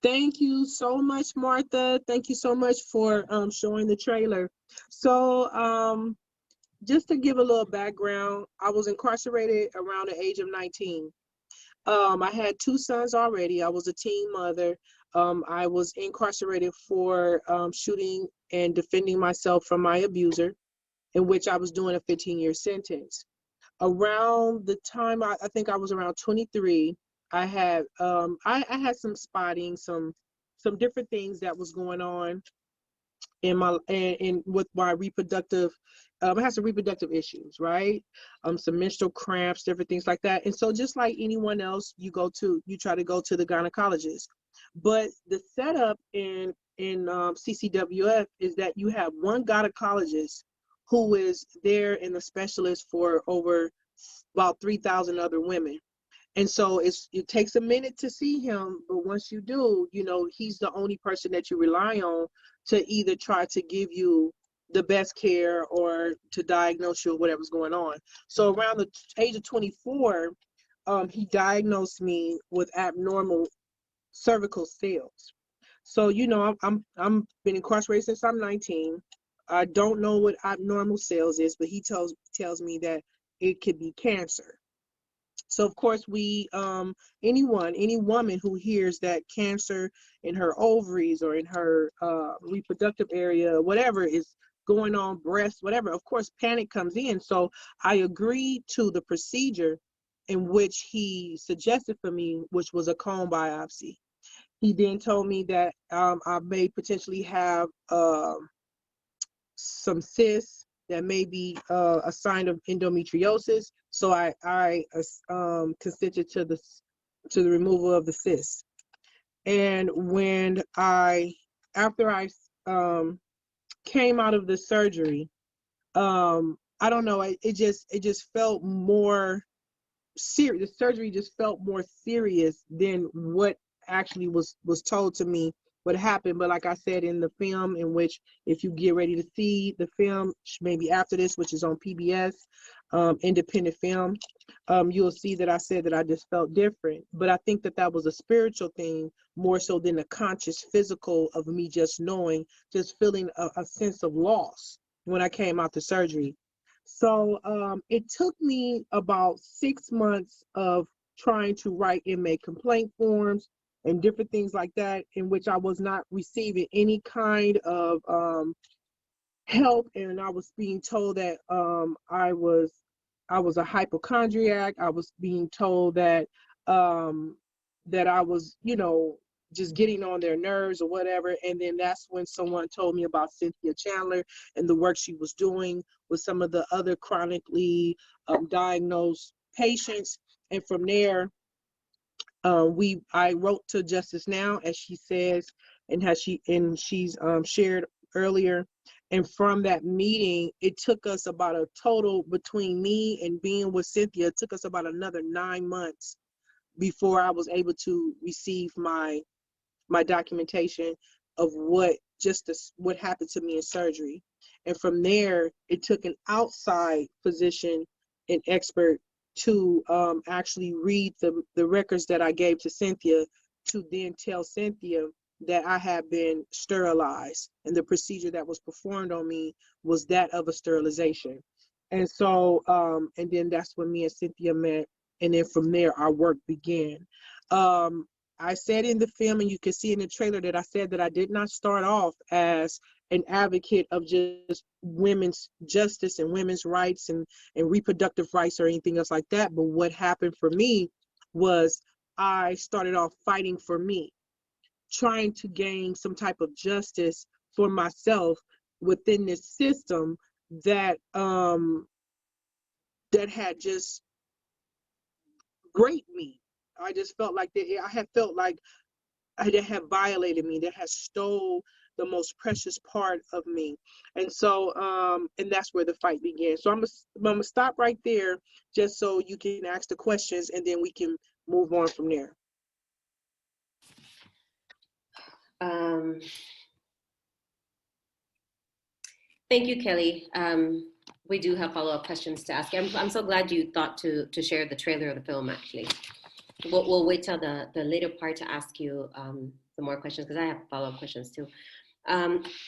[SPEAKER 6] Thank you so much, Martha. Thank you so much for showing the trailer. So just to give a little background, I was incarcerated around the age of 19. I had 2 sons already. I was a teen mother. I was incarcerated for shooting and defending myself from my abuser, in which I was doing a 15-year sentence. Around the time I think I was around 23, I had I had some spotting, some different things that was going on in my in with my reproductive. I had some reproductive issues, right? Some menstrual cramps, different things like that. And so just like anyone else, you try to go to the gynecologist. But the setup in CCWF is that you have one gynecologist who is there and a specialist for over about 3,000 other women. And so it takes a minute to see him, but once you do, he's the only person that you rely on to either try to give you the best care or to diagnose you or whatever's going on. So around the age of 24, he diagnosed me with abnormal cervical cells. So, I'm been incarcerated since I'm 19. I don't know what abnormal cells is, but he tells me that it could be cancer. So of course any woman who hears that cancer in her ovaries or in her reproductive area, whatever is going on, breast, whatever, of course panic comes in. So I agreed to the procedure in which he suggested for me, which was a cone biopsy. He then told me that I may potentially have some cysts that may be a sign of endometriosis. So I consented to the removal of the cysts. And when after I came out of the surgery, I don't know, it just felt more serious. The surgery just felt more serious than what actually was told to me what happened. But like I said in the film, in which if you get ready to see the film, maybe after this, which is on PBS, independent film, you'll see that I said that I just felt different. But I think that was a spiritual thing more so than a conscious physical of me just knowing, just feeling a sense of loss when I came out the surgery. So it took me about 6 months of trying to write inmate complaint forms and different things like that, in which I was not receiving any kind of help. And I was being told that I was a hypochondriac. I was being told that that I was, just getting on their nerves or whatever. And then that's when someone told me about Cynthia Chandler and the work she was doing with some of the other chronically diagnosed patients. And from there, I wrote to Justice Now, as she says, and she's shared earlier. And from that meeting, it took us about a total, between me and being with Cynthia, it took us about another 9 months before I was able to receive my documentation. of what happened to me in surgery. And from there, it took an outside physician and expert to actually read the records that I gave to Cynthia, to then tell Cynthia that I had been sterilized, and the procedure that was performed on me was that of a sterilization. And so, and then that's when me and Cynthia met, and then from there our work began. I said in the film, and you can see in the trailer, that I said that I did not start off as an advocate of just women's justice and women's rights and reproductive rights or anything else like that. But what happened for me was I started off fighting for me, trying to gain some type of justice for myself within this system that that had just raped me. I just felt like that I had felt like that had violated me, that had stole the most precious part of me. And so and that's where the fight began. So I'm gonna stop right there just so you can ask the questions, and then we can move on from there.
[SPEAKER 3] Thank you, Kelly. We do have follow-up questions to ask. I'm so glad you thought to share the trailer of the film, actually. We'll wait till the later part to ask you some more questions, because I have follow-up questions too.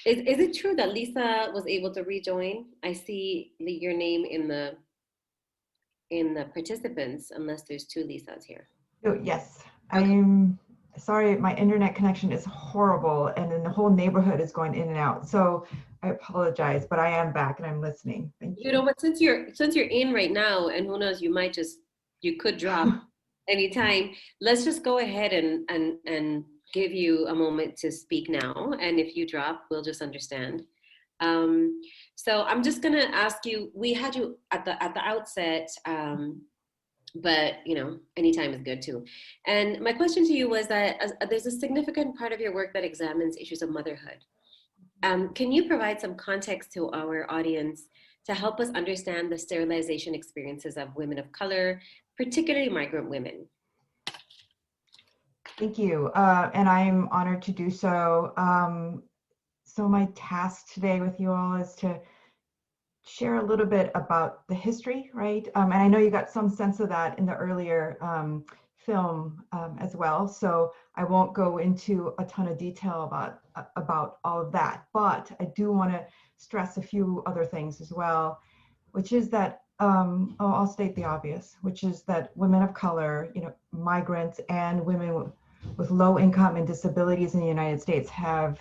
[SPEAKER 3] Is it true that Lisa was able to rejoin? I see your name in the participants, unless there's two Lisas here.
[SPEAKER 15] Oh, yes, I'm sorry, my internet connection is horrible, and then the whole neighborhood is going in and out. So I apologize, but I am back and I'm listening. Thank you.
[SPEAKER 3] You know, but since you're in right now, and who knows, you could drop anytime. Let's just go ahead and give you a moment to speak now. And if you drop, we'll just understand. So I'm just gonna ask you. We had you at the outset. But you know, anytime is good too. And my question to you was that there's a significant part of your work that examines issues of motherhood. Can you provide some context to our audience to help us understand the sterilization experiences of women of color, particularly migrant women?
[SPEAKER 15] Thank you, and I'm honored to do so. So my task today with you all is to share a little bit about the history, right? And I know you got some sense of that in the earlier film as well. So I won't go into a ton of detail about all of that, but I do want to stress a few other things as well, which is that I'll state the obvious, which is that women of color, you know, migrants and women with low income and disabilities in the United States have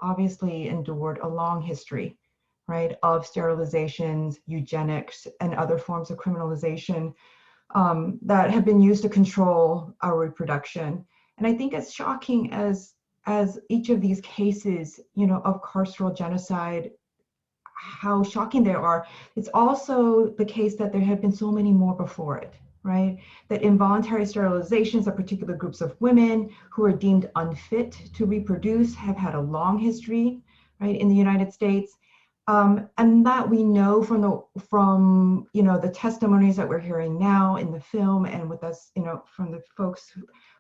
[SPEAKER 15] obviously endured a long history, right, of sterilizations, eugenics, and other forms of criminalization that have been used to control our reproduction. And I think as shocking as each of these cases, you know, of carceral genocide, how shocking they are, it's also the case that there have been so many more before it, right? That involuntary sterilizations of particular groups of women who are deemed unfit to reproduce have had a long history, right, in the United States. And that we know from you know, the testimonies that we're hearing now in the film, and with us, you know, from the folks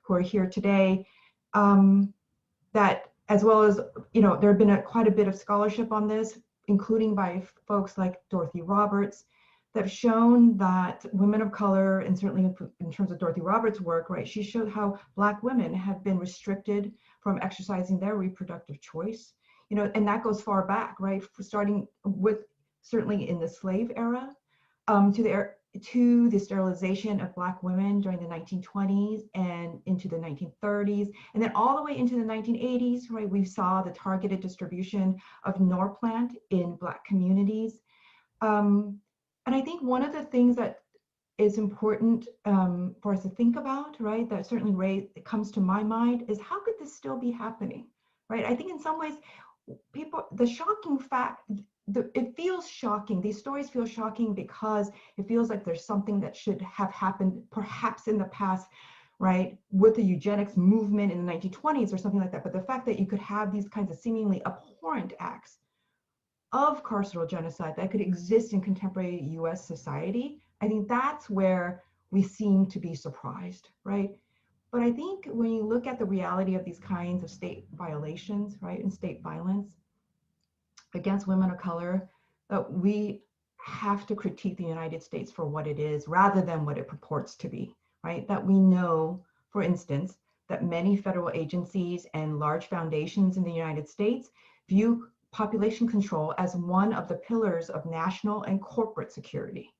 [SPEAKER 15] who are here today, that as well as, you know, there have been quite a bit of scholarship on this, including by folks like Dorothy Roberts, that have shown that women of color, and certainly in terms of Dorothy Roberts' work, right, she showed how Black women have been restricted from exercising their reproductive choice. You know, and that goes far back, right? Starting with certainly in the slave era, to the sterilization of Black women during the 1920s and into the 1930s, and then all the way into the 1980s, right? We saw the targeted distribution of Norplant in Black communities, and I think one of the things that is important for us to think about, right? That certainly comes to my mind is, how could this still be happening, right? I think in some ways, the shocking fact, it feels shocking. These stories feel shocking because it feels like there's something that should have happened perhaps in the past, right, with the eugenics movement in the 1920s or something like that. But the fact that you could have these kinds of seemingly abhorrent acts of carceral genocide that could exist in contemporary US society, I think that's where we seem to be surprised, right? But I think when you look at the reality of these kinds of state violations, right, and state violence against women of color, that we have to critique the United States for what it is rather than what it purports to be, right? That we know, for instance, that many federal agencies and large foundations in the United States view population control as one of the pillars of national and corporate security.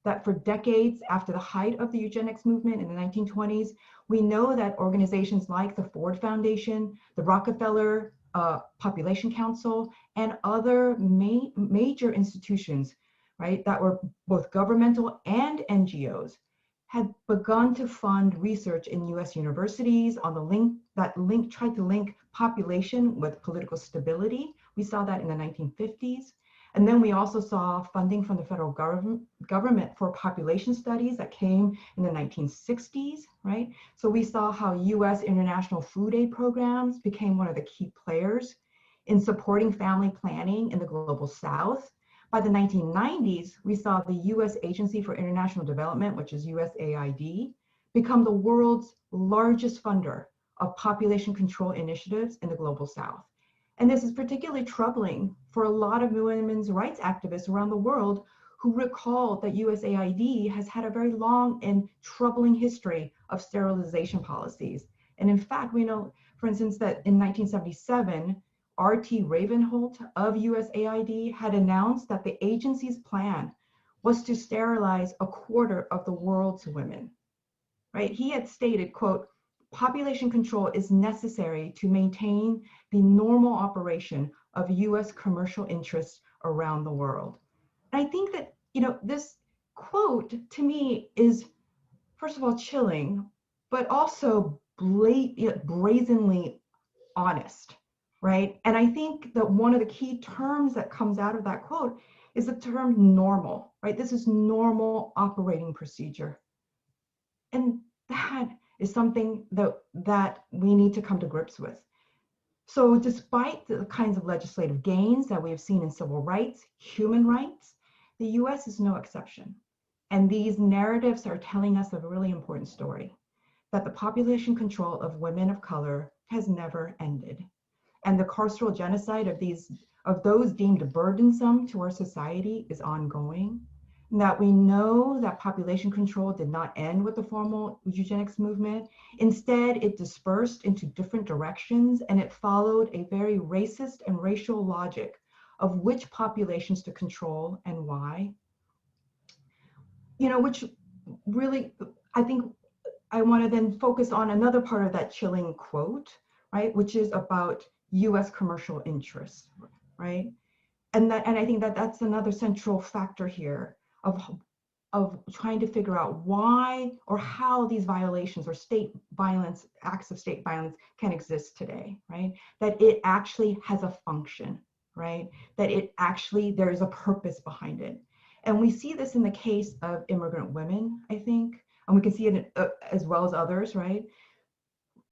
[SPEAKER 15] That for decades after the height of the eugenics movement in the 1920s, we know that organizations like the Ford Foundation, the Rockefeller Population Council, and other major institutions, right, that were both governmental and NGOs, had begun to fund research in US universities on the tried to link population with political stability. We saw that in the 1950s. And then we also saw funding from the federal government for population studies that came in the 1960s, right? So we saw how US international food aid programs became one of the key players in supporting family planning in the global South. By the 1990s, we saw the US Agency for International Development, which is USAID, become the world's largest funder of population control initiatives in the global South. And this is particularly troubling for a lot of women's rights activists around the world who recall that USAID has had a very long and troubling history of sterilization policies. And in fact, we know, for instance, that in 1977, R.T. Ravenholt of USAID had announced that the agency's plan was to sterilize a quarter of the world's women, right? He had stated, quote, population control is necessary to maintain the normal operation of US commercial interests around the world. And I think that, this quote to me is, first of all, chilling, but also brazenly honest, right? And I think that one of the key terms that comes out of that quote is the term normal, right? This is normal operating procedure. And that is something that we need to come to grips with. So despite the kinds of legislative gains that we have seen in civil rights, human rights, the US is no exception. And these narratives are telling us a really important story, that the population control of women of color has never ended. And the carceral genocide of those deemed burdensome to our society is ongoing. That we know that population control did not end with the formal eugenics movement. Instead, it dispersed into different directions, and it followed a very racist and racial logic of which populations to control and why. Which really, I think I want to then focus on another part of that chilling quote, right, which is about US commercial interests, right? And I think that that's another central factor here of trying to figure out why or how these violations or state violence, acts of state violence can exist today, right? That it actually has a function, right? That there is a purpose behind it. And we see this in the case of immigrant women, I think, and we can see it as well as others, right?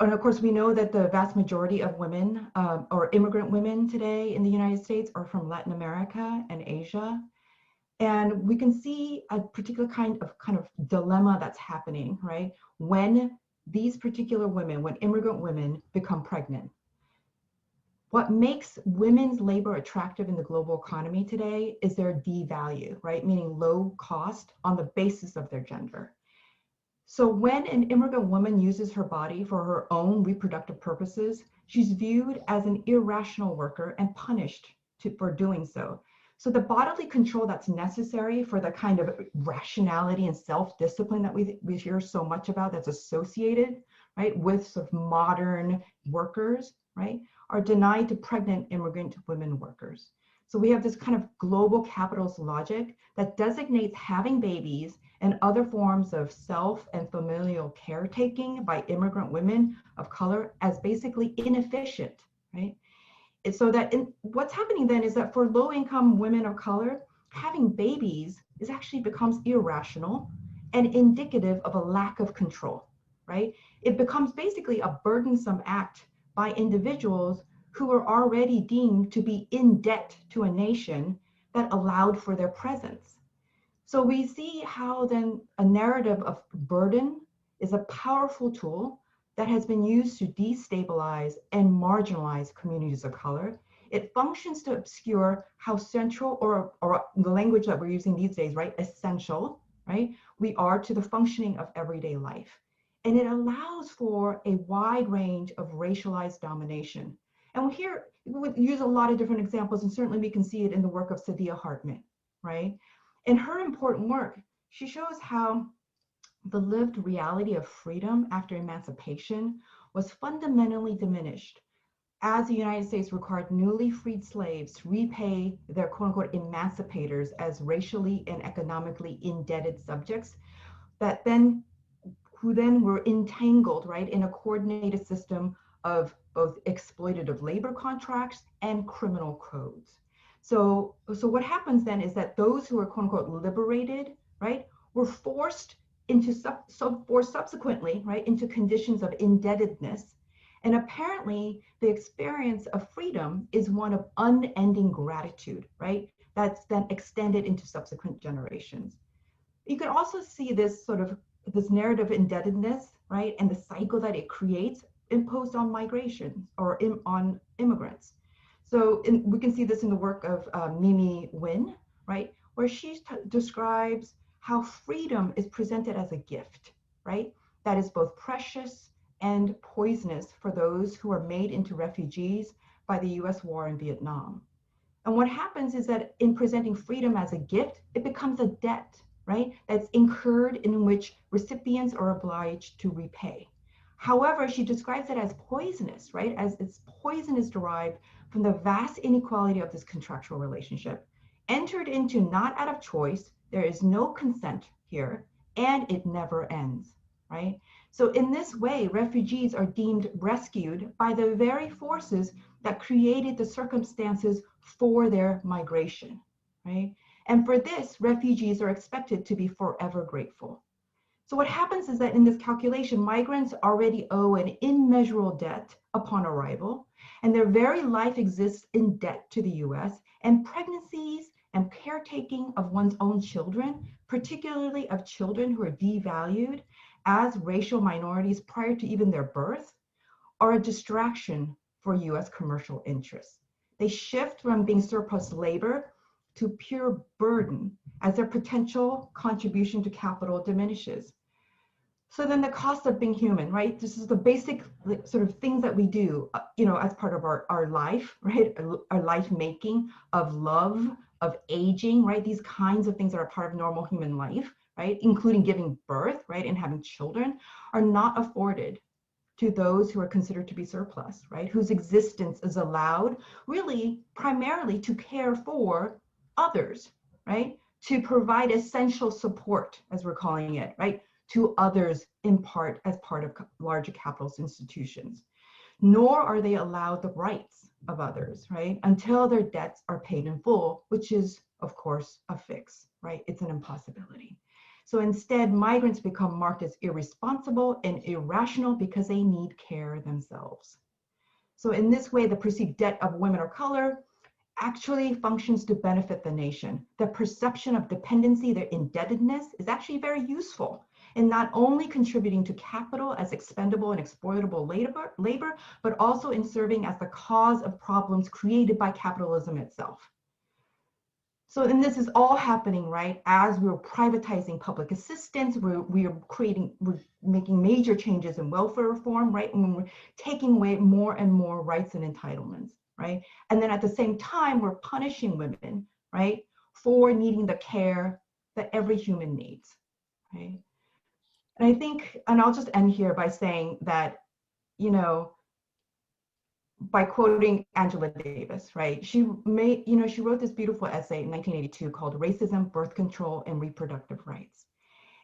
[SPEAKER 15] And of course, we know that the vast majority of women or immigrant women today in the United States are from Latin America and Asia. And we can see a particular kind of dilemma that's happening, right? When these particular women, when immigrant women become pregnant. What makes women's labor attractive in the global economy today is their D value, right? Meaning low cost on the basis of their gender. So when an immigrant woman uses her body for her own reproductive purposes, she's viewed as an irrational worker and punished for doing so. So the bodily control that's necessary for the kind of rationality and self-discipline that we hear so much about that's associated, right, with sort of modern workers, right, are denied to pregnant immigrant women workers. So we have this kind of global capitalist logic that designates having babies and other forms of self and familial caretaking by immigrant women of color as basically inefficient, right? And so that what's happening then is that for low-income women of color, having babies becomes irrational and indicative of a lack of control, right? It becomes basically a burdensome act by individuals who are already deemed to be in debt to a nation that allowed for their presence. So we see how then a narrative of burden is a powerful tool that has been used to destabilize and marginalize communities of color. It functions to obscure how central, or the language that we're using these days, right, essential, right, we are to the functioning of everyday life. And it allows for a wide range of racialized domination. And here we would use a lot of different examples, and certainly we can see it in the work of Saidiya Hartman, right? In her important work, she shows how the lived reality of freedom after emancipation was fundamentally diminished as the United States required newly freed slaves to repay their quote unquote emancipators as racially and economically indebted subjects that then who then were entangled, right, in a coordinated system of both exploitative labor contracts and criminal codes. So what happens then is that those who are quote unquote liberated, right, were forced into subsequently, right, into conditions of indebtedness. And apparently the experience of freedom is one of unending gratitude, right? That's then extended into subsequent generations. You can also see this sort of this narrative indebtedness, right, and the cycle that it creates imposed on migration or on immigrants. So we can see this in the work of Mimi Nguyen, right, where she describes how freedom is presented as a gift, right, that is both precious and poisonous for those who are made into refugees by the US war in Vietnam. And what happens is that in presenting freedom as a gift, it becomes a debt, right, that's incurred in which recipients are obliged to repay. However, she describes it as poisonous, right, as its poison is derived from the vast inequality of this contractual relationship, entered into not out of choice, there is no consent here, and it never ends, right? So in this way, refugees are deemed rescued by the very forces that created the circumstances for their migration, right? And for this, refugees are expected to be forever grateful. So what happens is that in this calculation, migrants already owe an immeasurable debt upon arrival, and their very life exists in debt to the US, and pregnancies and caretaking of one's own children, particularly of children who are devalued as racial minorities prior to even their birth, are a distraction for US commercial interests. They shift from being surplus labor to pure burden as their potential contribution to capital diminishes. So then the cost of being human, right? This is the basic sort of things that we do, as part of our life, right? Our life making of love, of aging, right? These kinds of things that are part of normal human life, right? Including giving birth, right? And having children are not afforded to those who are considered to be surplus, right? Whose existence is allowed really primarily to care for others, right? To provide essential support, as we're calling it, right? To others in part as part of larger capitalist institutions. Nor are they allowed the rights of others, right? Until their debts are paid in full, which is, of course, a fix, right? It's an impossibility. So instead, migrants become marked as irresponsible and irrational because they need care themselves. So in this way, the perceived debt of women of color actually functions to benefit the nation. The perception of dependency, their indebtedness, is actually very useful in not only contributing to capital as expendable and exploitable labor, but also in serving as the cause of problems created by capitalism itself. So, and this is all happening, right, as we're privatizing public assistance, we're making major changes in welfare reform, right, and we're taking away more and more rights and entitlements, right? And then at the same time, we're punishing women, right, for needing the care that every human needs, right? And I think, and I'll just end here by saying that, by quoting Angela Davis, right? She wrote this beautiful essay in 1982 called Racism, Birth Control, and Reproductive Rights.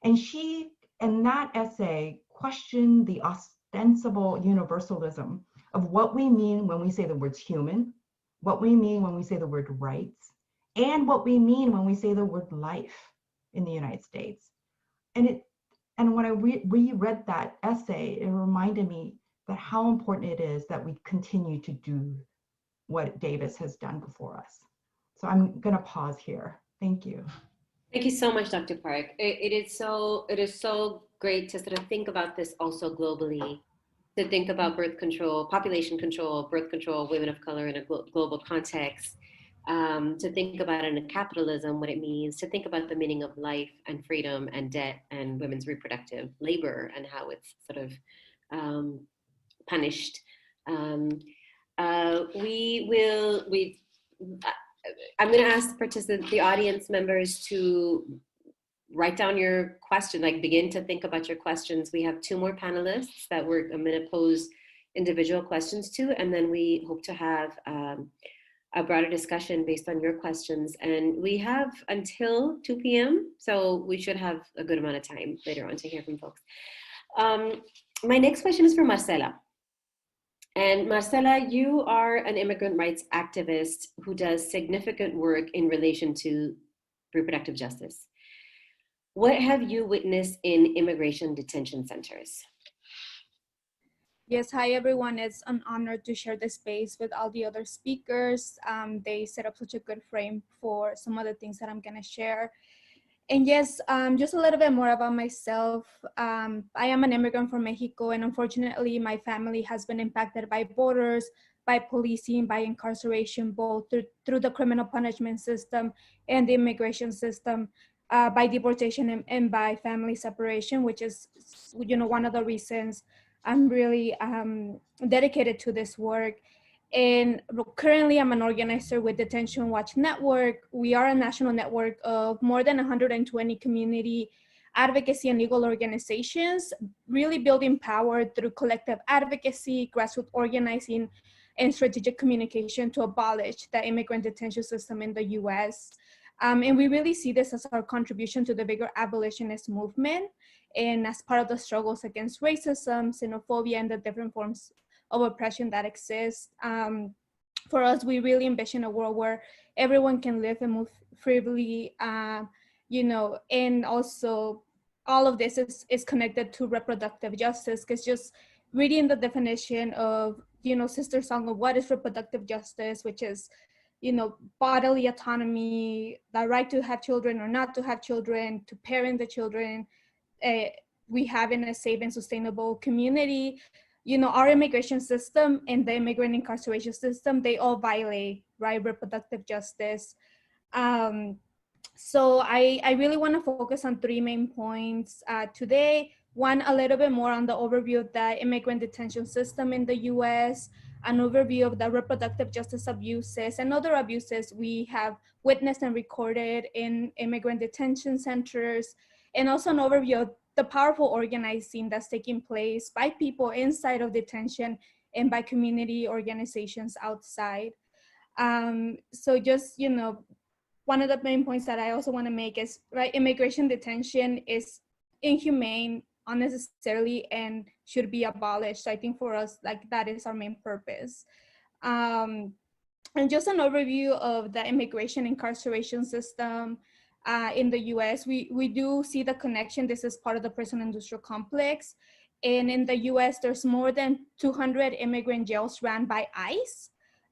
[SPEAKER 15] And she, in that essay, questioned the ostensible universalism of what we mean when we say the words human, what we mean when we say the word rights, and what we mean when we say the word life in the United States. And when I reread that essay, it reminded me that how important it is that we continue to do what Davis has done before us. So I'm going to pause here. Thank you.
[SPEAKER 3] Thank you so much, Dr. Park. It is so great to sort of think about this also globally, to think about birth control, population control, birth control, women of color in a global context, to think about it in capitalism, what it means, to think about the meaning of life and freedom and debt and women's reproductive labor and how it's sort of punished. I'm going to ask the audience members to write down your question, like begin to think about your questions. We have 2 more panelists that I'm going to pose individual questions to, and then we hope to have a broader discussion based on your questions. And we have until 2 p.m., so we should have a good amount of time later on to hear from folks. My next question is for Marcela. And Marcela, you are an immigrant rights activist who does significant work in relation to reproductive justice. What have you witnessed in immigration detention centers?
[SPEAKER 16] Yes, hi everyone. It's an honor to share this space with all the other speakers. They set up such a good frame for some of the things that I'm gonna share. And yes, just a little bit more about myself. I am an immigrant from Mexico, and unfortunately my family has been impacted by borders, by policing, by incarceration, both through the criminal punishment system and the immigration system, by deportation and by family separation, which is, one of the reasons I'm really dedicated to this work. And currently I'm an organizer with Detention Watch Network. We are a national network of more than 120 community advocacy and legal organizations, really building power through collective advocacy, grassroots organizing, and strategic communication to abolish the immigrant detention system in the US. And we really see this as our contribution to the bigger abolitionist movement and as part of the struggles against racism, xenophobia, and the different forms of oppression that exists. For us, we really envision a world where everyone can live and move freely, and also all of this is connected to reproductive justice, because just reading the definition of, Sister Song of what is reproductive justice, which is, bodily autonomy, the right to have children or not to have children, to parent the children, we have in a safe and sustainable community. Our immigration system and the immigrant incarceration system, they all violate, right, reproductive justice. So I really want to focus on 3 main points today. One, a little bit more on the overview of the immigrant detention system in the US, an overview of the reproductive justice abuses and other abuses we have witnessed and recorded in immigrant detention centers, and also an overview of the powerful organizing that's taking place by people inside of detention and by community organizations outside. So just, one of the main points that I also want to make is, right, immigration detention is inhumane, unnecessarily, and should be abolished. So I think for us, like, that is our main purpose. And just an overview of the immigration incarceration system in the US, we do see the connection. This is part of the prison industrial complex. And in the US, there's more than 200 immigrant jails run by ICE.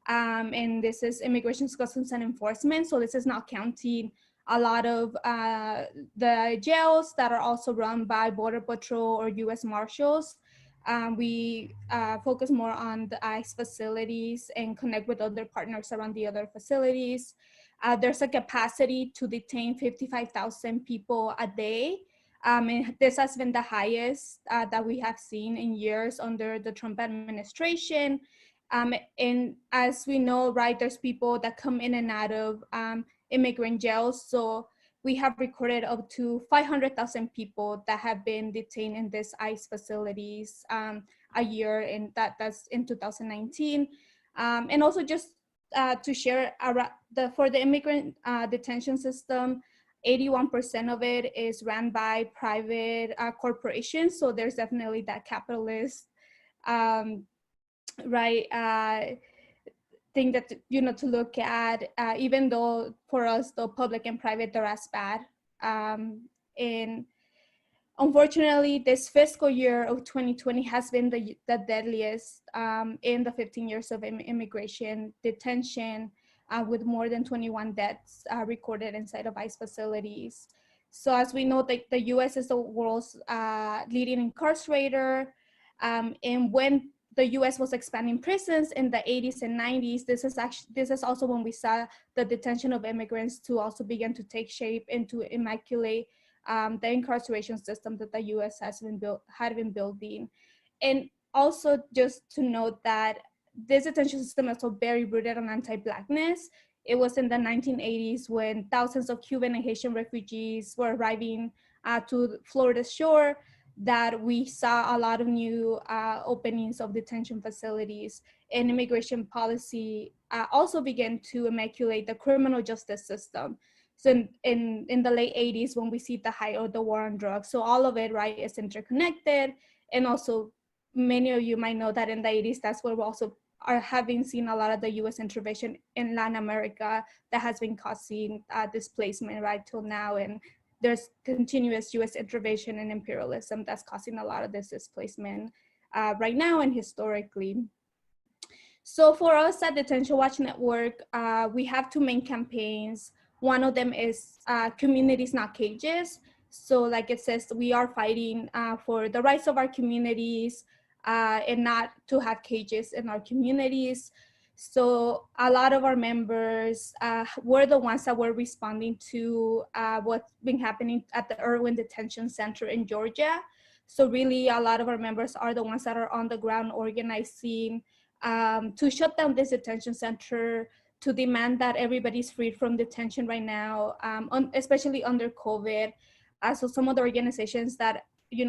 [SPEAKER 16] And this is Immigration, Customs, and Enforcement. So this is not counting a lot of the jails that are also run by Border Patrol or US Marshals. We focus more on the ICE facilities and connect with other partners around the other facilities. There's a capacity to detain 55,000 people a day. And this has been the highest that we have seen in years under the Trump administration. And as we know, right, there's people that come in and out of immigrant jails. So we have recorded up to 500,000 people that have been detained in these ICE facilities a year, and that's in 2019. And also just to share, for the immigrant detention system, 81% of it is run by private corporations. So there's definitely that capitalist, thing that, to look at, even though for us, the public and private, they're as bad. And unfortunately, this fiscal year of 2020 has been the deadliest in the 15 years of immigration detention, with more than 21 deaths recorded inside of ICE facilities. So as we know, the US is the world's leading incarcerator. And when the U.S. was expanding prisons in the 80s and 90s, this is also when we saw the detention of immigrants to also begin to take shape and to immaculate the incarceration system that the U.S. had been building. And also just to note that this detention system is also very rooted on anti-Blackness. It was in the 1980s when thousands of Cuban and Haitian refugees were arriving to Florida's shore that we saw a lot of new openings of detention facilities, and immigration policy also began to immaculate the criminal justice system. So in the late 80s, when we see the height of the war on drugs, so all of it, right, is interconnected. And also many of you might know that in the 80s, that's where we also are having seen a lot of the US intervention in Latin America that has been causing displacement right till now. And there's continuous US intervention and imperialism that's causing a lot of this displacement right now and historically. So for us at Detention Watch Network, we have two main campaigns. One of them is Communities Not Cages. So like it says, we are fighting for the rights of our communities and not to have cages in our communities. So a lot of our members were the ones that were responding to what's been happening at the Irwin Detention Center in Georgia. So really a lot of our members are the ones that are on the ground organizing to shut down this detention center, to demand that everybody's freed from detention right now, especially under COVID. So some of the organizations that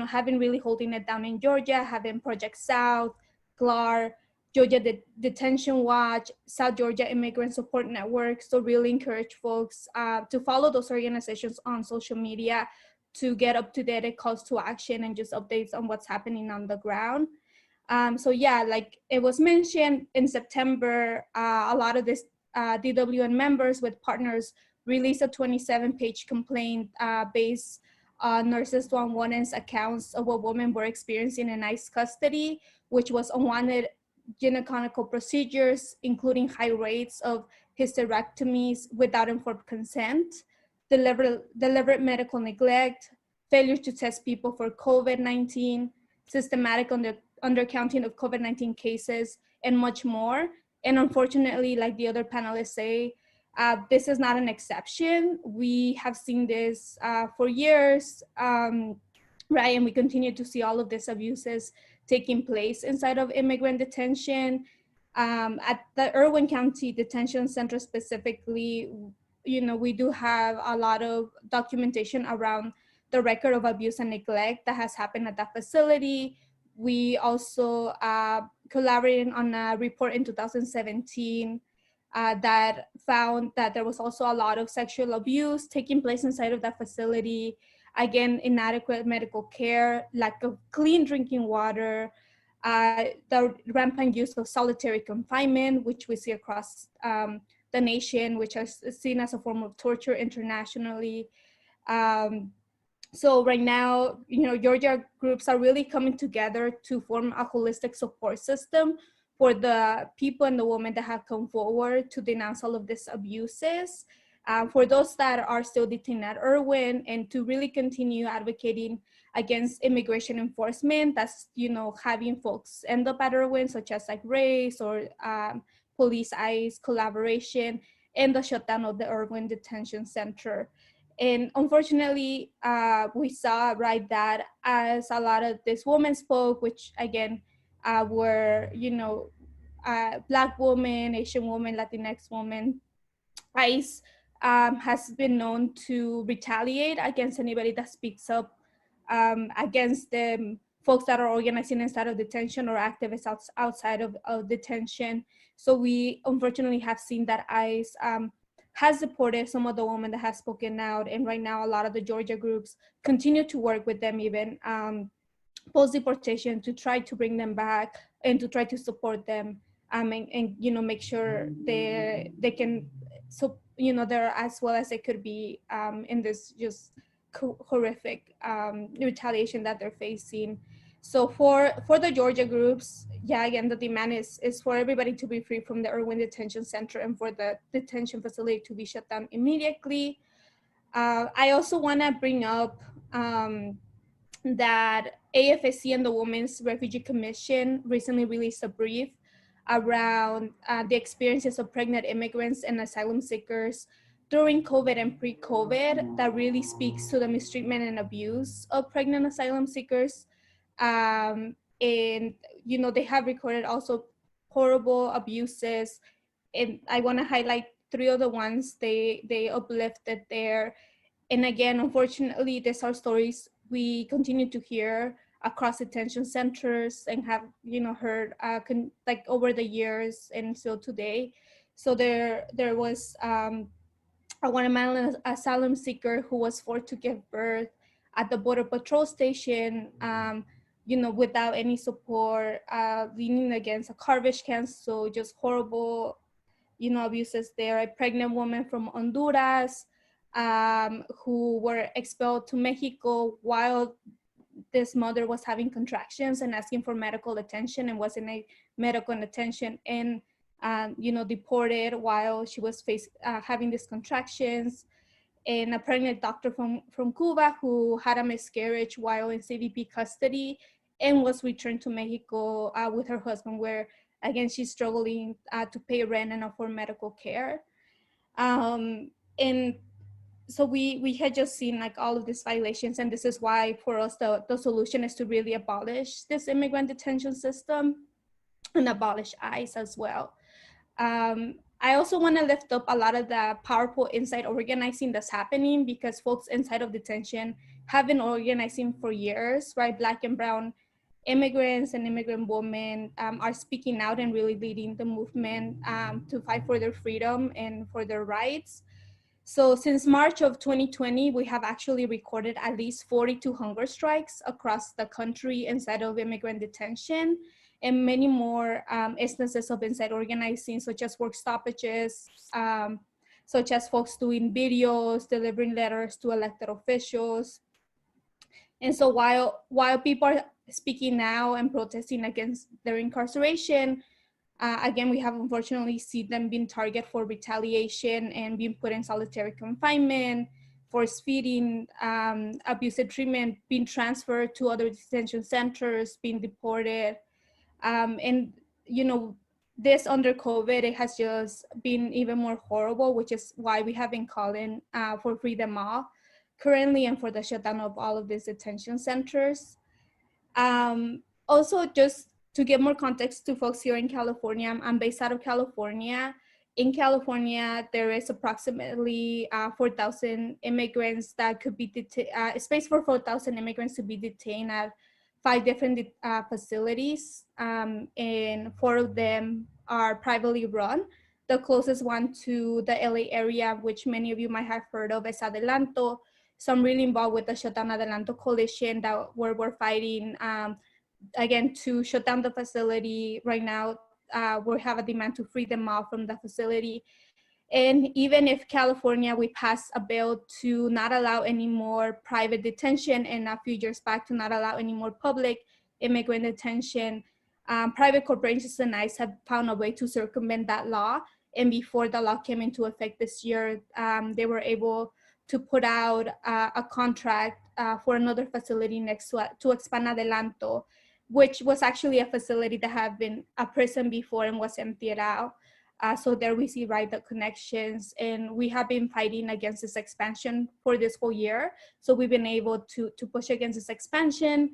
[SPEAKER 16] have been really holding it down in Georgia have been Project South, GLAR, Georgia Detention Watch, South Georgia Immigrant Support Network. So really encourage folks to follow those organizations on social media to get up-to-date calls to action and just updates on what's happening on the ground. So yeah, like it was mentioned in September, a lot of this DWN members with partners released a 27-page complaint based on Nurses 111's accounts of what women were experiencing in ICE custody, which was unwanted gynecological procedures, including high rates of hysterectomies without informed consent, deliberate medical neglect, failure to test people for COVID-19, systematic undercounting of COVID-19 cases, and much more. And unfortunately, like the other panelists say, this is not an exception. We have seen this for years, right? And we continue to see all of these abuses taking place inside of immigrant detention. At the Irwin County Detention Center specifically, we do have a lot of documentation around the record of abuse and neglect that has happened at that facility. We also collaborated on a report in 2017 that found that there was also a lot of sexual abuse taking place inside of that facility. Again, inadequate medical care, lack of clean drinking water, the rampant use of solitary confinement, which we see across the nation, which is seen as a form of torture internationally. So right now, Georgia groups are really coming together to form a holistic support system for the people and the women that have come forward to denounce all of these abuses. For those that are still detained at Irwin, and to really continue advocating against immigration enforcement that's, having folks end up at Irwin, such as like race or police ICE collaboration, and the shutdown of the Irwin Detention Center. And unfortunately, we saw, right, that as a lot of these women spoke, which again were, Black women, Asian women, Latinx women, ICE has been known to retaliate against anybody that speaks up against them, folks that are organizing inside of detention or activists outside of detention. So we unfortunately have seen that ICE has supported some of the women that have spoken out. And right now, a lot of the Georgia groups continue to work with them even post-deportation to try to bring them back and to try to support them and make sure they can, so, they're as well as they could be in this just horrific retaliation that they're facing. So for the Georgia groups, yeah, again, the demand is for everybody to be free from the Irwin Detention Center and for the detention facility to be shut down immediately. I also want to bring up that AFSC and the Women's Refugee Commission recently released a brief around the experiences of pregnant immigrants and asylum seekers during COVID and pre-COVID that really speaks to the mistreatment and abuse of pregnant asylum seekers. And, you know, they have recorded also horrible abuses. And I wanna highlight three of the ones they uplifted there. And again, unfortunately, these are stories we continue to hear across detention centers and have, you know, heard like over the years and still today. So there was a Guatemalan asylum seeker who was forced to give birth at the border patrol station, you know, without any support, leaning against a garbage can. So just horrible, you know, abuses there. A pregnant woman from Honduras who were expelled to Mexico while this mother was having contractions and asking for medical attention and was in a medical attention and you know, deported while she was having these contractions. And a pregnant doctor from Cuba who had a miscarriage while in CBP custody and was returned to Mexico with her husband, where again she's struggling to pay rent and afford medical care. And so we had just seen like all of these violations, and this is why for us the solution is to really abolish this immigrant detention system and abolish ICE as well. I also want to lift up a lot of the powerful inside organizing that's happening, because folks inside of detention have been organizing for years, right? Black and brown immigrants and immigrant women are speaking out and really leading the movement to fight for their freedom and for their rights. So since March of 2020, we have actually recorded at least 42 hunger strikes across the country inside of immigrant detention, and many more instances of inside organizing, such as work stoppages, such as folks doing videos, delivering letters to elected officials. And so while people are speaking now and protesting against their incarceration, again, we have unfortunately seen them being targeted for retaliation and being put in solitary confinement, force feeding, abusive treatment, being transferred to other detention centers, being deported. And, you know, this under COVID, it has just been even more horrible, which is why we have been calling for Free Them All currently and for the shutdown of all of these detention centers. Also, just to give more context to folks here in California, I'm based out of California. In California, there is approximately 4,000 immigrants that could be space for 4,000 immigrants to be detained at 5 different facilities, and 4 of them are privately run. The closest one to the LA area, which many of you might have heard of, is Adelanto. So I'm really involved with the Shutdown Adelanto coalition where we're fighting, again, to shut down the facility. Right now, we have a demand to free them all from the facility. And even if California, we passed a bill to not allow any more private detention, and a few years back to not allow any more public immigrant detention, private corporations and ICE have found a way to circumvent that law. And before the law came into effect this year, they were able to put out a contract for another facility next to expand Adelanto, which was actually a facility that had been a prison before and was emptied out. So there we see, right, the connections, and we have been fighting against this expansion for this whole year. So we've been able to push against this expansion.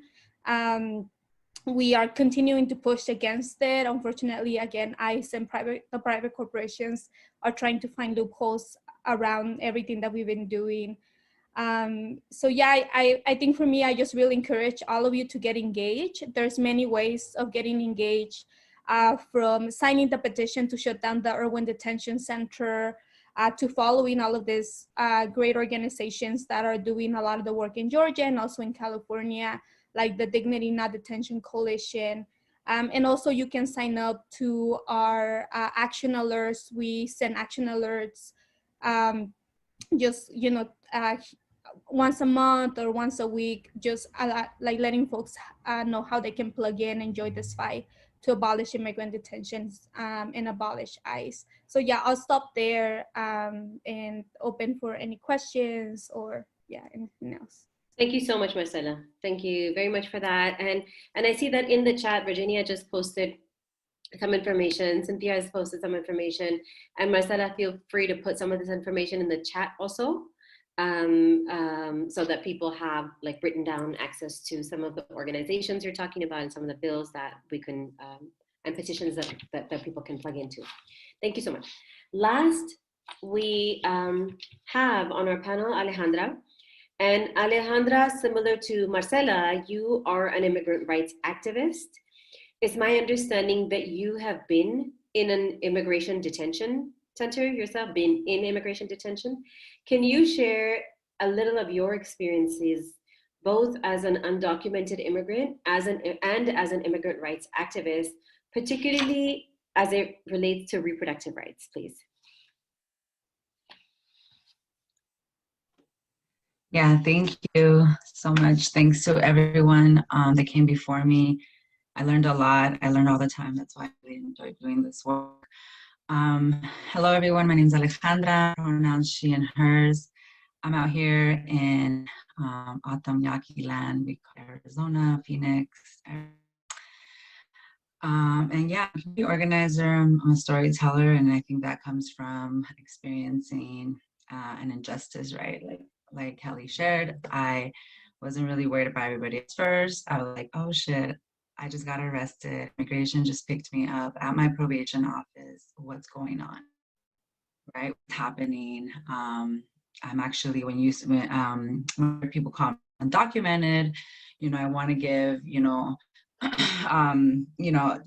[SPEAKER 16] We are continuing to push against it. Unfortunately, again, ICE and the private corporations are trying to find loopholes around everything that we've been doing. So yeah, I think for me, I just really encourage all of you to get engaged. There's many ways of getting engaged, from signing the petition to shut down the Irwin Detention Center, to following all of these great organizations that are doing a lot of the work in Georgia and also in California, like the Dignity Not Detention Coalition. And also you can sign up to our action alerts. We send action alerts just, you know, once a month or once a week, just like letting folks know how they can plug in and join this fight to abolish immigrant detentions and abolish ICE. So yeah, I'll stop there and open for any questions or yeah, anything else.
[SPEAKER 3] Thank you so much, Marcela. Thank you very much for that. And I see that in the chat, Virginia just posted some information. Cynthia has posted some information. And Marcela, feel free to put some of this information in the chat also, so that people have like written down access to some of the organizations you're talking about and some of the bills that we can, and petitions that people can plug into. Thank you so much. Last, we have on our panel Alejandra. And Alejandra, similar to Marcela, you are an immigrant rights activist. It's my understanding that you have been in an immigration detention center yourself, been in immigration detention. Can you share a little of your experiences, both as an undocumented immigrant and as an immigrant rights activist, particularly as it relates to reproductive rights, please?
[SPEAKER 17] Yeah, thank you so much. Thanks to everyone that came before me. I learned a lot. I learn all the time. That's why I really enjoy doing this work. Hello, everyone. My name is Alejandra, pronouns she and hers. I'm out here in Autumn Yaqui land, Arizona, Phoenix. And yeah, I'm a community organizer, I'm a storyteller, and I think that comes from experiencing an injustice, right? Like Kelly shared, I wasn't really worried about everybody at first. I was like, oh shit, I just got arrested. Immigration just picked me up at my probation office. What's going on, right? What's happening? I'm actually, when people call me undocumented, I want to give,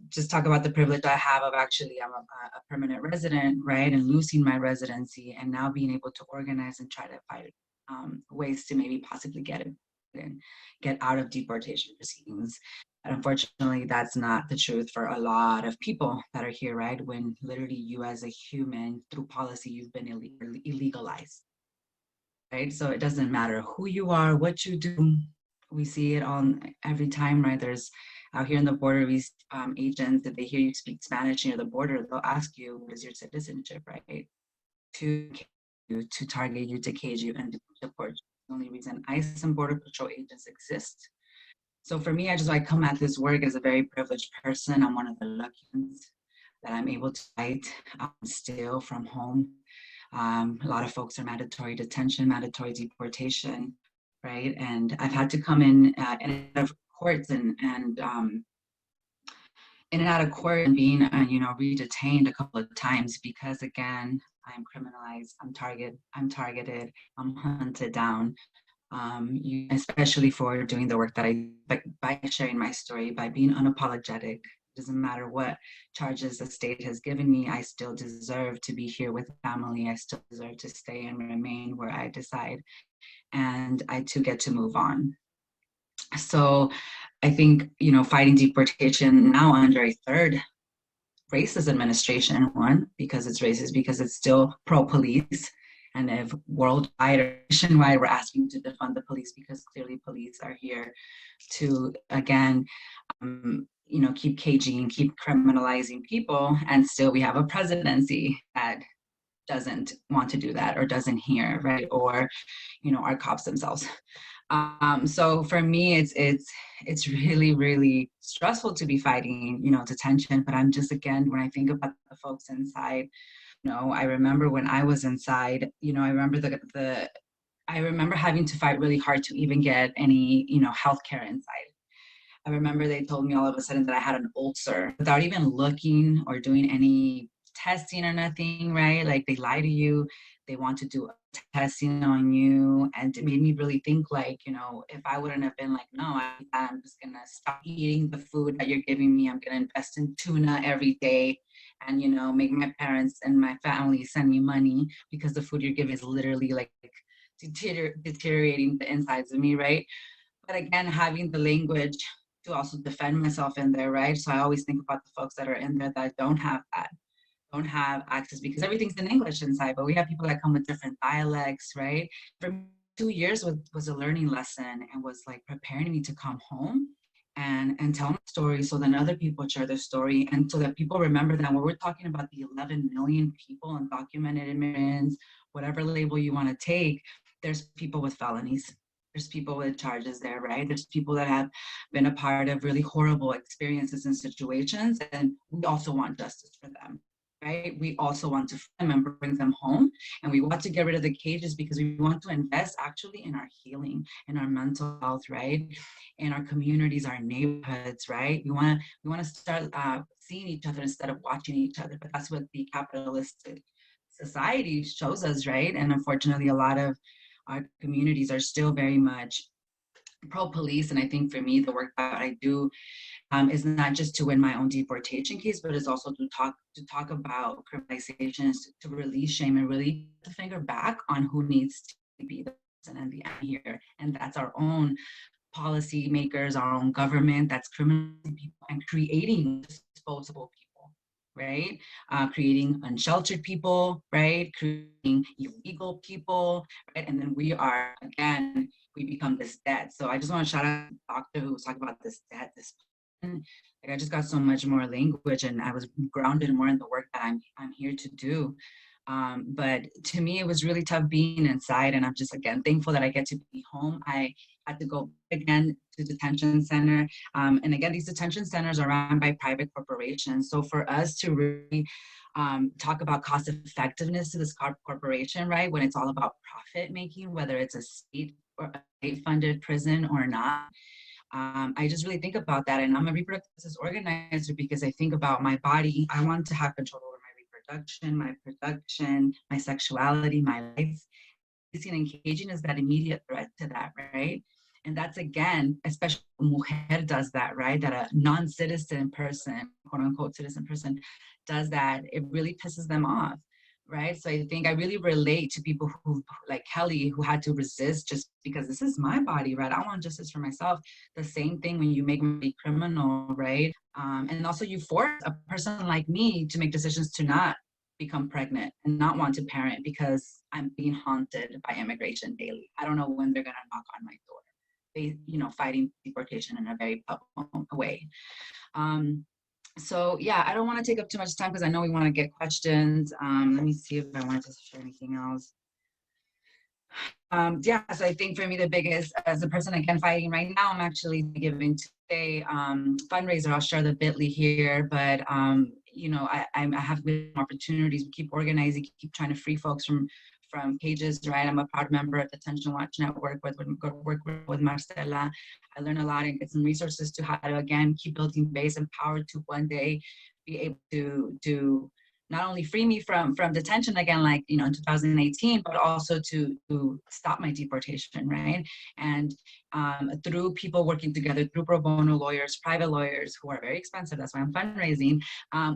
[SPEAKER 17] just talk about the privilege I have of actually, I'm a permanent resident, right? And losing my residency and now being able to organize and try to find ways to maybe possibly get out of deportation proceedings. And unfortunately, that's not the truth for a lot of people that are here, right? When literally you as a human, through policy, you've been illegalized, right? So it doesn't matter who you are, what you do. We see it on every time, right? There's out here in the border, these agents, if they hear you speak Spanish near the border, they'll ask you, what is your citizenship, right? To target you, to cage you, and deport you. The only reason ICE and Border Patrol agents exist. So for me, I come at this work as a very privileged person. I'm one of the lucky ones that I'm able to fight still from home. A lot of folks are mandatory detention, mandatory deportation, right? And I've had to come in and out of courts and in and out of court and being, re-detained a couple of times because, again, I'm criminalized, I'm targeted, I'm hunted down. Especially for doing the work that I, by sharing my story, by being unapologetic. Doesn't matter what charges the state has given me, I still deserve to be here with family. I still deserve to stay and remain where I decide. And I too get to move on. So I think, fighting deportation now under a third racist administration, one, because it's racist, because it's still pro-police. And if worldwide or nationwide, we're asking to defund the police because clearly police are here to, again, keep caging, keep criminalizing people. And still we have a presidency that doesn't want to do that or doesn't hear, right? Or, our cops themselves. So for me, it's really, really stressful to be fighting, detention. But I'm just, again, when I think about the folks inside, I remember when I was inside, I remember I remember having to fight really hard to even get any, healthcare inside. I remember they told me all of a sudden that I had an ulcer without even looking or doing any testing or nothing, right? Like they lie to you, they want to do testing on you. And it made me really think like, if I wouldn't have been like, no, I'm just gonna stop eating the food that you're giving me. I'm gonna invest in tuna every day and, make my parents and my family send me money because the food you're giving is literally like deteriorating the insides of me, right? But again, having the language to also defend myself in there, right? So I always think about the folks that are in there that don't have that, don't have access because everything's in English inside, but we have people that come with different dialects, right? For me, 2 years was a learning lesson and was like preparing me to come home and tell my story so then other people share their story and so that people remember that when we're talking about the 11 million people undocumented immigrants, whatever label you want to take, there's people with felonies. There's people with charges there, right? There's people that have been a part of really horrible experiences and situations, and we also want justice for them, right? We also want to free them and bring them home, and we want to get rid of the cages because we want to invest actually in our healing, in our mental health, right? In our communities, our neighborhoods, right? We want to start seeing each other instead of watching each other, but that's what the capitalistic society shows us, right? And unfortunately, a lot of our communities are still very much pro-police. And I think for me, the work that I do is not just to win my own deportation case, but it's also to talk about criminalizations, to release shame and really put the finger back on who needs to be the person and the end here. And that's our own policy makers, our own government that's criminalizing people and creating disposable people, right? Creating unsheltered people, right? Creating illegal people, right? And then we are, again, we become this debt. So I just want to shout out to the doctor who was talking about this debt, this like I just got so much more language and I was grounded more in the work that I'm here to do. But to me, it was really tough being inside, and I'm just, again, thankful that I get to be home. I had to go again to detention center. And again, these detention centers are run by private corporations. So for us to really talk about cost effectiveness to this corporation, right, when it's all about profit making, whether it's a state or a state funded prison or not, I just really think about that. And I'm a reproductive justice organizer because I think about my body. I want to have control over my reproduction, my production, my sexuality, my life. And caging is that immediate threat to that, right? And that's, again, especially mujer does that, right? That a non-citizen person, quote unquote citizen person, does that. It really pisses them off, right? So I think I really relate to people who, like Kelly, who had to resist just because this is my body, right? I want justice for myself. The same thing when you make me criminal, right? And also you force a person like me to make decisions to not become pregnant and not want to parent because I'm being haunted by immigration daily. I don't know when they're gonna knock on my door. They, fighting deportation in a very public way. So yeah, I don't want to take up too much time because I know we want to get questions. Let me see if I want to share anything else. Yeah, so I think for me the biggest, as a person again fighting right now, I'm actually giving today fundraiser. I'll share the bit.ly here, but I have opportunities. We keep organizing, keep trying to free folks from cages, right? I'm a proud member of the Detention Watch Network with Marcela. I learn a lot and get some resources to how to, again, keep building base, empowered to one day be able to not only free me from detention again, like, in 2018, but also to stop my deportation, right? And through people working together, through pro bono lawyers, private lawyers who are very expensive, that's why I'm fundraising,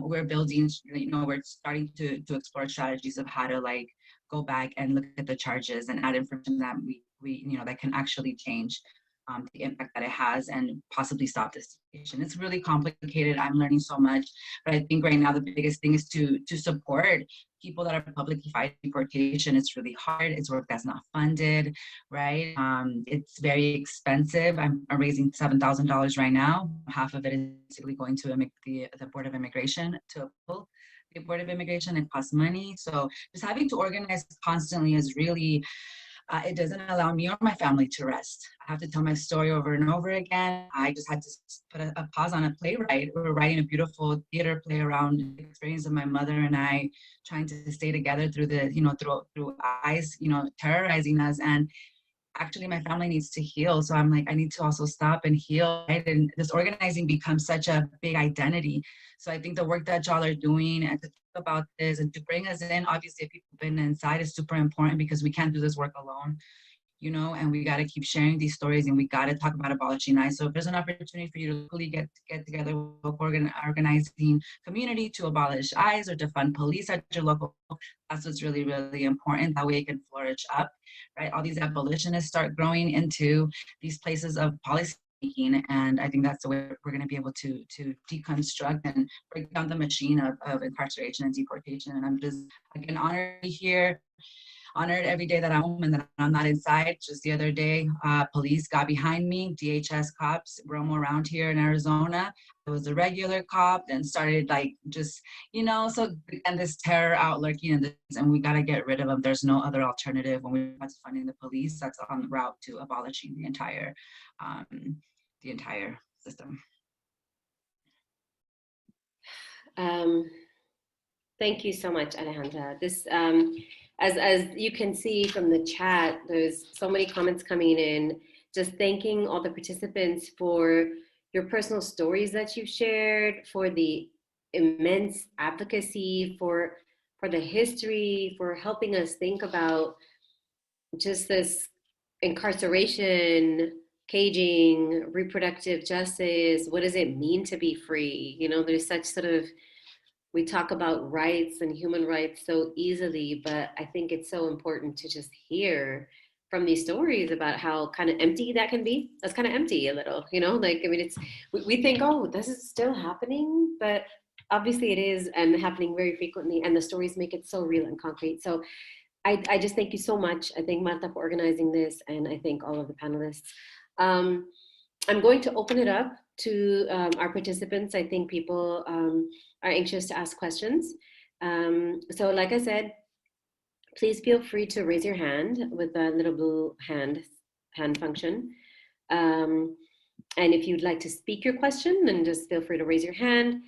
[SPEAKER 17] we're building, we're starting to explore strategies of how to, like, go back and look at the charges and add information that we that can actually change the impact that it has and possibly stop this situation. It's really complicated. I'm learning so much, but I think right now the biggest thing is to support people that are publicly fighting deportation. It's really hard. It's work that's not funded, right? It's very expensive. I'm raising $7,000 right now. Half of it is basically going to the Board of Immigration to approve the Board of Immigration. It costs money. So just having to organize constantly is really, it doesn't allow me or my family to rest. I have to tell my story over and over again. I just had to put a pause on a playwright. We were writing a beautiful theater play around the experience of my mother and I trying to stay together through the, through eyes, terrorizing us. And actually my family needs to heal. So I'm like, I need to also stop and heal, right? And this organizing becomes such a big identity. So I think the work that y'all are doing and to talk about this and to bring us in, obviously if people have been inside is super important because we can't do this work alone, and we got to keep sharing these stories and we got to talk about abolishing ICE. So if there's an opportunity for you to really get together with organizing community to abolish ICE or to fund police at your local, that's what's really, really important. That way it can flourish up, right? All these abolitionists start growing into these places of policy making, and I think that's the way we're going to be able to deconstruct and break down the machine of incarceration and deportation. And I'm just, again, honored to be here. honored every day that I'm home and that I'm not inside. Just the other day, police got behind me, DHS cops roam around here in Arizona. It was a regular cop, then started like just, you know, so, and this terror out lurking, and we got to get rid of them. There's no other alternative. When we was funding the police, that's on the route to abolishing the entire system.
[SPEAKER 3] Thank you so much, Alejandra. This, as you can see from the chat, there's so many comments coming in, just thanking all the participants for your personal stories that you've shared, for the immense advocacy, for the history, for helping us think about just this incarceration, caging, reproductive justice. What does it mean to be free? You know, there's such sort of, we talk about rights and human rights so easily, but I think it's so important to just hear from these stories about how kind of empty that can be. That's kind of empty a little, you know, like, I mean, it's, we think, oh, this is still happening, but obviously it is, and happening very frequently, and the stories make it so real and concrete. So I just thank you so much. I thank Marta for organizing this, and I thank all of the panelists. I'm going to open it up to our participants. I think people are anxious to ask questions. So like I said, please feel free to raise your hand with the little blue hand function. And if you'd like to speak your question, then just feel free to raise your hand.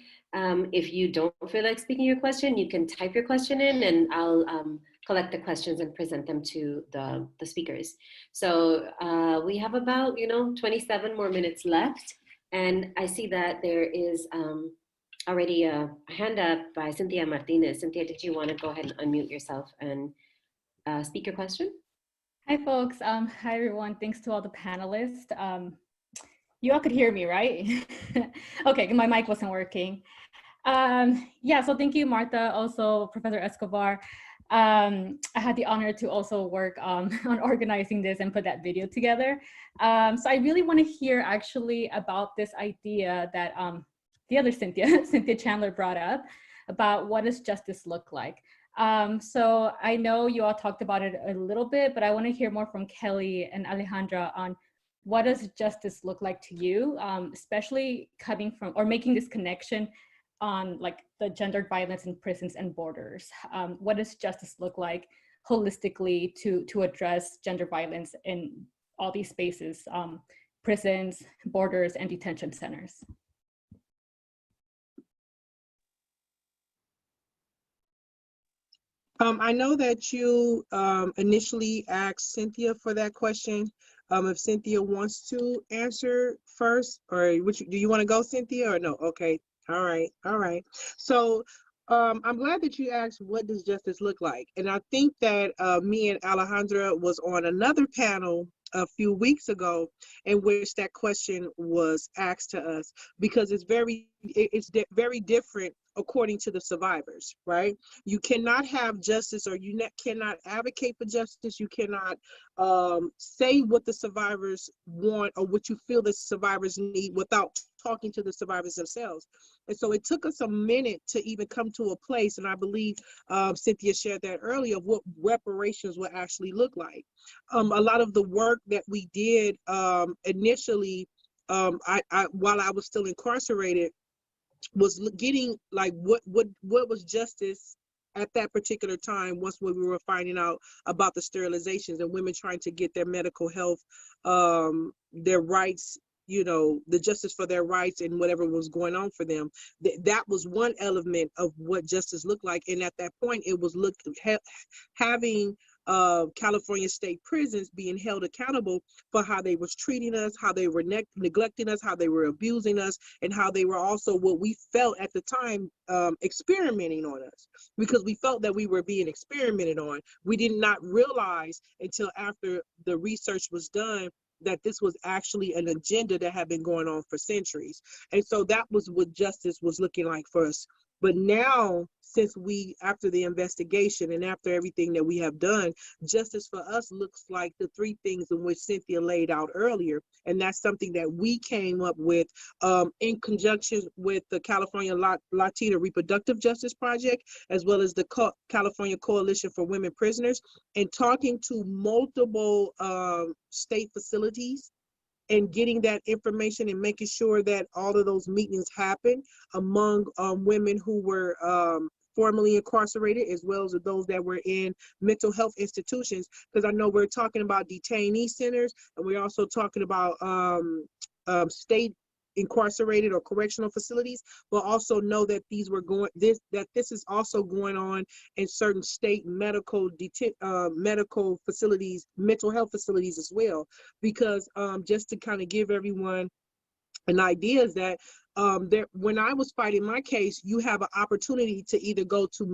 [SPEAKER 3] If you don't feel like speaking your question, you can type your question in, and I'll collect the questions and present them to the speakers. So we have about 27 more minutes left, and I see that there is already a hand up by Cynthia Martinez. Cynthia, did you want to go ahead and unmute yourself and speak your question?
[SPEAKER 2] Hi, folks. Hi, everyone. Thanks to all the panelists. You all could hear me, right? Okay, my mic wasn't working. Yeah, so thank you, Marta, also Professor Escobar. I had the honor to also work on organizing this and put that video together. So I really want to hear actually about this idea that the other Cynthia, Cynthia Chandler brought up about what does justice look like. So I know you all talked about it a little bit, but I want to hear more from Kelly and Alejandra on what does justice look like to you, especially coming from or making this connection on like the gendered violence in prisons and borders. What does justice look like holistically to address gender violence in all these spaces, prisons, borders, and detention centers?
[SPEAKER 6] I know that you initially asked Cynthia for that question. If Cynthia wants to answer first, or do you want to go, Cynthia, or no? Okay, all right. So I'm glad that you asked, what does justice look like? And I think that me and Alejandra was on another panel a few weeks ago in which that question was asked to us, because it's very different according to the survivors, right? You cannot have justice, or you cannot advocate for justice. You cannot say what the survivors want or what you feel the survivors need without talking to the survivors themselves. And so it took us a minute to even come to a place, and I believe Cynthia shared that earlier, of what reparations would actually look like. A lot of the work that we did initially, while I was still incarcerated, was getting like what was justice at that particular time, once we were finding out about the sterilizations and women trying to get their medical health, their rights, the justice for their rights and whatever was going on for them. That was one element of what justice looked like. And at that point, it was having California state prisons being held accountable for how they was treating us, how they were neglecting us, how they were abusing us, and how they were also, what we felt at the time, experimenting on us, because we felt that we were being experimented on. We did not realize until after the research was done that this was actually an agenda that had been going on for centuries. And so that was what justice was looking like for us. But now, since after the investigation and after everything that we have done, justice for us looks like the three things in which Cynthia laid out earlier. And that's something that we came up with in conjunction with the California Latina Reproductive Justice Project, as well as the California Coalition for Women Prisoners, and talking to multiple state facilities and getting that information and making sure that all of those meetings happen among women who were formerly incarcerated, as well as those that were in mental health institutions. Because I know we're talking about detainee centers, and we're also talking about state incarcerated or correctional facilities, but also know that this is also going on in certain state medical facilities, mental health facilities as well. Because just to kind of give everyone an idea is that when I was fighting my case, you have an opportunity to either go to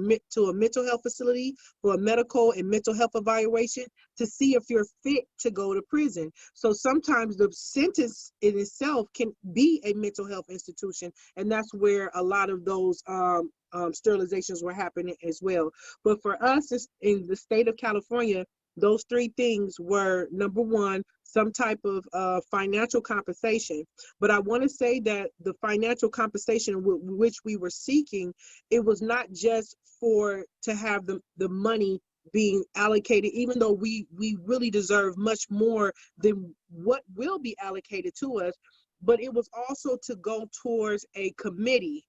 [SPEAKER 6] a mental health facility for a medical and mental health evaluation to see if you're fit to go to prison. So sometimes the sentence in itself can be a mental health institution, and that's where a lot of those sterilizations were happening as well. But for us in the state of California, those three things were, number one, some type of financial compensation. But I want to say that the financial compensation which we were seeking, it was not just to have the money being allocated, even though we really deserve much more than what will be allocated to us, but it was also to go towards a committee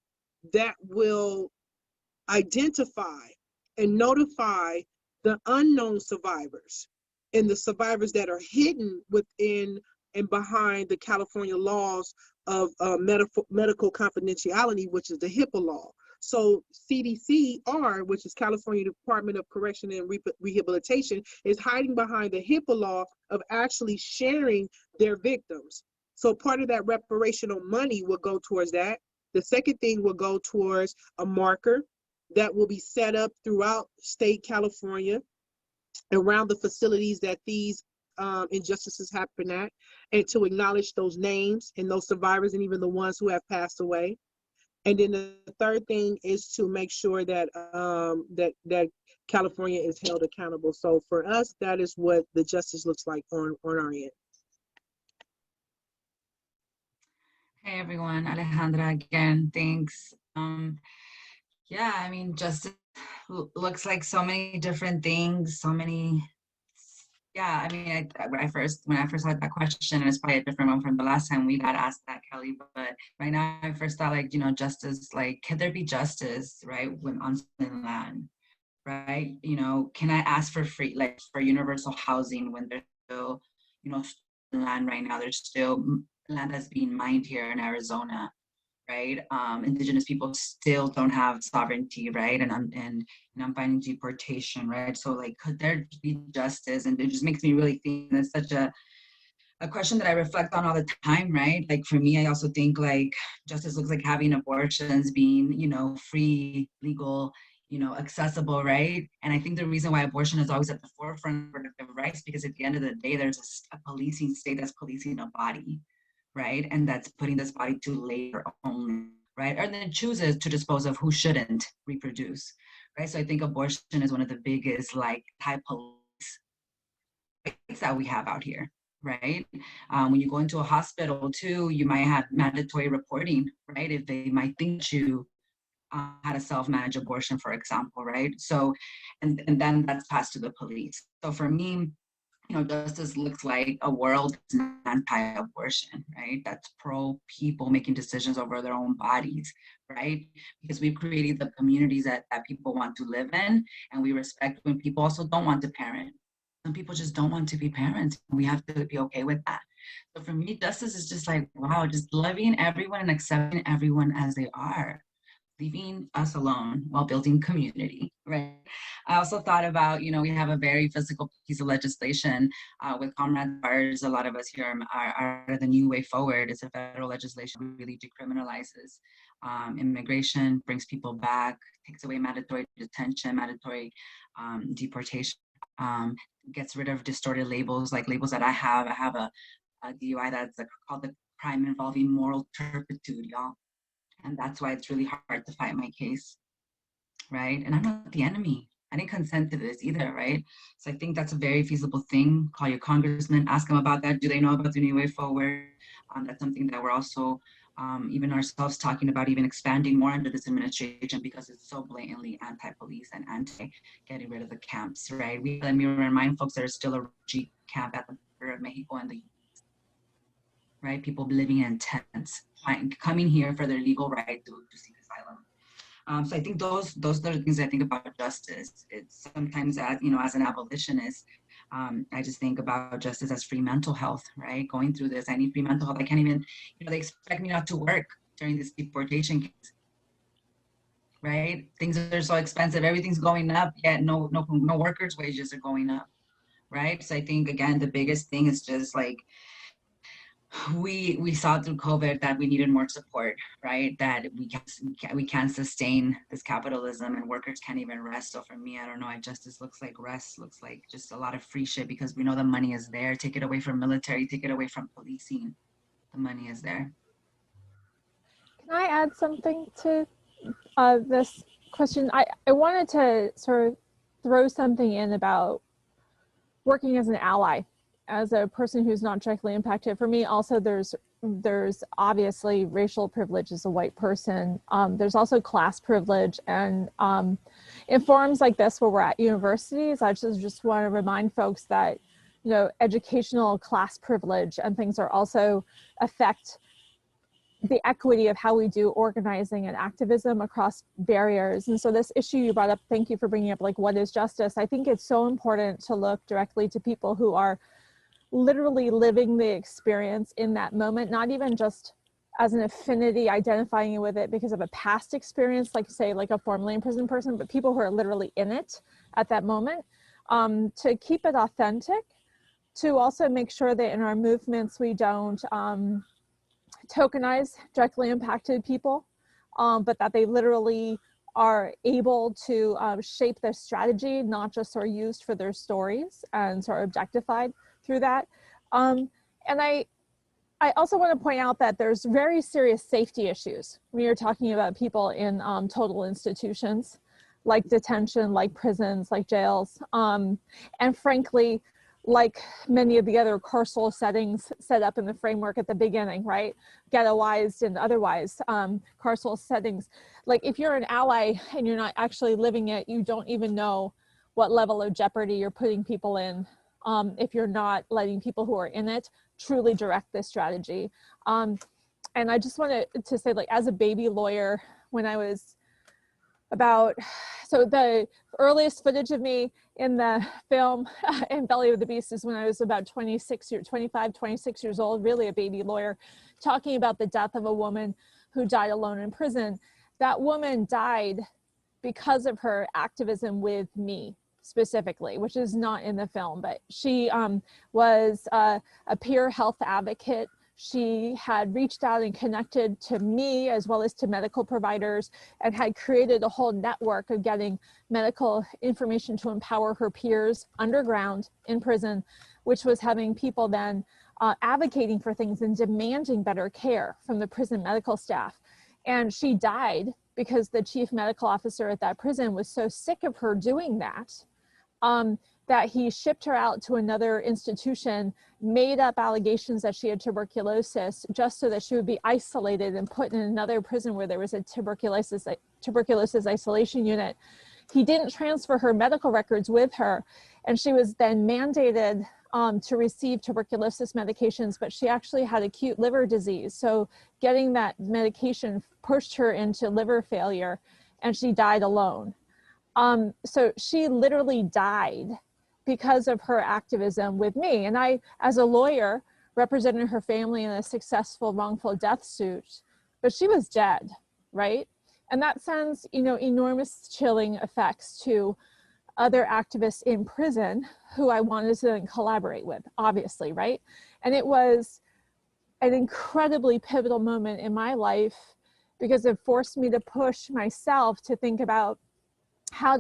[SPEAKER 6] that will identify and notify the unknown survivors and the survivors that are hidden within and behind the California laws of medical confidentiality, which is the HIPAA law. So CDCR, which is California Department of Correction and Rehabilitation, is hiding behind the HIPAA law of actually sharing their victims. So part of that reparational money will go towards that. The second thing will go towards a marker that will be set up throughout state California around the facilities that these injustices happen at, and to acknowledge those names and those survivors and even the ones who have passed away. And then the third thing is to make sure that that California is held accountable. So for us, that is what the justice looks like on our end.
[SPEAKER 17] Hey everyone, Alejandra again, thanks. Yeah, I mean, justice looks like so many different things, yeah, I mean, when I first had that question, and it's probably a different one from the last time we got asked that, Kelly, but right now I first thought, like, justice, like, can there be justice, right, when on stolen land, right? Can I ask for free, like, for universal housing when there's still, stolen land right now? There's still land that's being mined here in Arizona, right? Indigenous people still don't have sovereignty, right? And I'm fighting deportation, right? So, like, could there be justice? And it just makes me really think. It's such a question that I reflect on all the time, right? Like, for me, I also think, like, justice looks like having abortions being, free, legal, accessible, right? And I think the reason why abortion is always at the forefront of reproductive rights, because at the end of the day, there's a policing state that's policing a body, right? And that's putting this body to labor only, right? Or then chooses to dispose of who shouldn't reproduce, right? So I think abortion is one of the biggest, like, type police that we have out here, right? When you go into a hospital too, you might have mandatory reporting, right? If they might think you had a self-managed abortion, for example, right? So, and then that's passed to the police. So for me, justice looks like a world that's anti-abortion, right? That's pro-people making decisions over their own bodies, right? Because we've created the communities that people want to live in, and we respect when people also don't want to parent. Some people just don't want to be parents. We have to be okay with that. So for me, justice is just like, wow, just loving everyone and accepting everyone as they are, leaving us alone while building community, right? I also thought about, we have a very physical piece of legislation with comrades of ours. A lot of us here are the New Way Forward. It's a federal legislation that really decriminalizes immigration, brings people back, takes away mandatory detention, mandatory deportation, gets rid of distorted labels, like labels that I have. I have a DUI that's called the crime involving moral turpitude, y'all. And that's why it's really hard to fight my case, right? And I'm not the enemy. I didn't consent to this either, right? So I think that's a very feasible thing. Call your congressman, ask them about that. Do they know about the new way forward? That's something that we're also, even ourselves, talking about even expanding more under this administration, because it's so blatantly anti-police and anti-getting rid of the camps, right? We let me remind folks there is still a refugee camp at the border of Mexico and the, right? People living in tents, coming here for their legal right to seek asylum. So I think those are the things I think about justice. It's sometimes, as as an abolitionist, I just think about justice as free mental health, right? Going through this, I need free mental health. I can't even, they expect me not to work during this deportation case, right? Things are so expensive, everything's going up, yet no workers' wages are going up, right? So I think, again, the biggest thing is just like, we saw through COVID that we needed more support, right? That we can't sustain this capitalism, and workers can't even rest. So for me, I don't know, justice looks like rest, looks like just a lot of free shit, because we know the money is there. Take it away from military, take it away from policing. The money is there.
[SPEAKER 5] Can I add something to this question? I wanted to sort of throw something in about working as an ally, as a person who's not directly impacted. For me, also, there's obviously racial privilege as a white person. There's also class privilege, and in forums like this where we're at universities, I just want to remind folks that educational class privilege and things are also affect the equity of how we do organizing and activism across barriers. And so this issue you brought up, thank you for bringing up, like, what is justice? I think it's so important to look directly to people who are literally living the experience in that moment, not even just as an affinity, identifying with it because of a past experience, like say like a formerly imprisoned person, but people who are literally in it at that moment, to keep it authentic, to also make sure that in our movements we don't tokenize directly impacted people, but that they literally are able to shape their strategy, not just are used for their stories and sort of objectified through that. And I also want to point out that there's very serious safety issues when you're talking about people in total institutions, like detention, like prisons, like jails, and frankly, like many of the other carceral settings set up in the framework at the beginning, right? Ghettoized and otherwise, carceral settings. Like if you're an ally and you're not actually living it, you don't even know what level of jeopardy you're putting people in if you're not letting people who are in it truly direct this strategy. And I just wanted to say, like, as a baby lawyer, when I was so the earliest footage of me in the film in Belly of the Beast is when I was about 26 years old, really a baby lawyer, talking about the death of a woman who died alone in prison. That woman died because of her activism with me specifically, which is not in the film, but she was a peer health advocate. She had reached out and connected to me as well as to medical providers and had created a whole network of getting medical information to empower her peers underground in prison, which was having people then advocating for things and demanding better care from the prison medical staff. And she died because the chief medical officer at that prison was so sick of her doing that, that he shipped her out to another institution, made up allegations that she had tuberculosis just so that she would be isolated and put in another prison where there was a tuberculosis isolation unit. He didn't transfer her medical records with her, and she was then mandated to receive tuberculosis medications, but she actually had acute liver disease. So getting that medication pushed her into liver failure, and she died alone. So she literally died because of her activism with me. And I, as a lawyer, represented her family in a successful wrongful death suit, but she was dead, right? And that sends, enormous chilling effects to other activists in prison who I wanted to then collaborate with, obviously, right? And it was an incredibly pivotal moment in my life because it forced me to push myself to think about how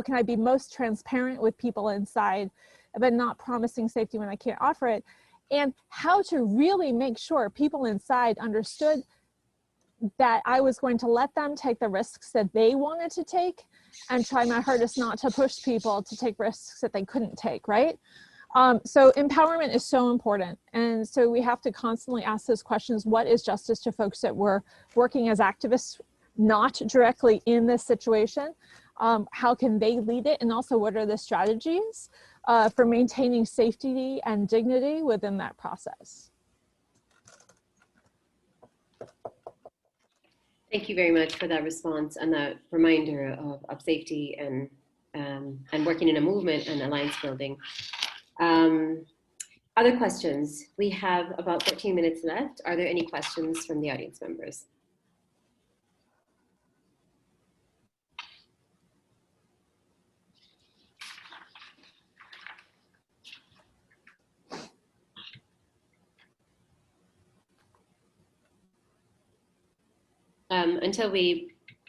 [SPEAKER 5] can I be most transparent with people inside, but not promising safety when I can't offer it, and how to really make sure people inside understood that I was going to let them take the risks that they wanted to take and try my hardest not to push people to take risks that they couldn't take, right? So empowerment is so important. And so we have to constantly ask those questions. What is justice to folks that were working as activists, not directly in this situation? How can they lead it? And also, what are the strategies for maintaining safety and dignity within that process?
[SPEAKER 3] Thank you very much for that response and that reminder of safety and working in a movement and alliance building. Other questions? We have about 13 minutes left. Are there any questions from the audience members?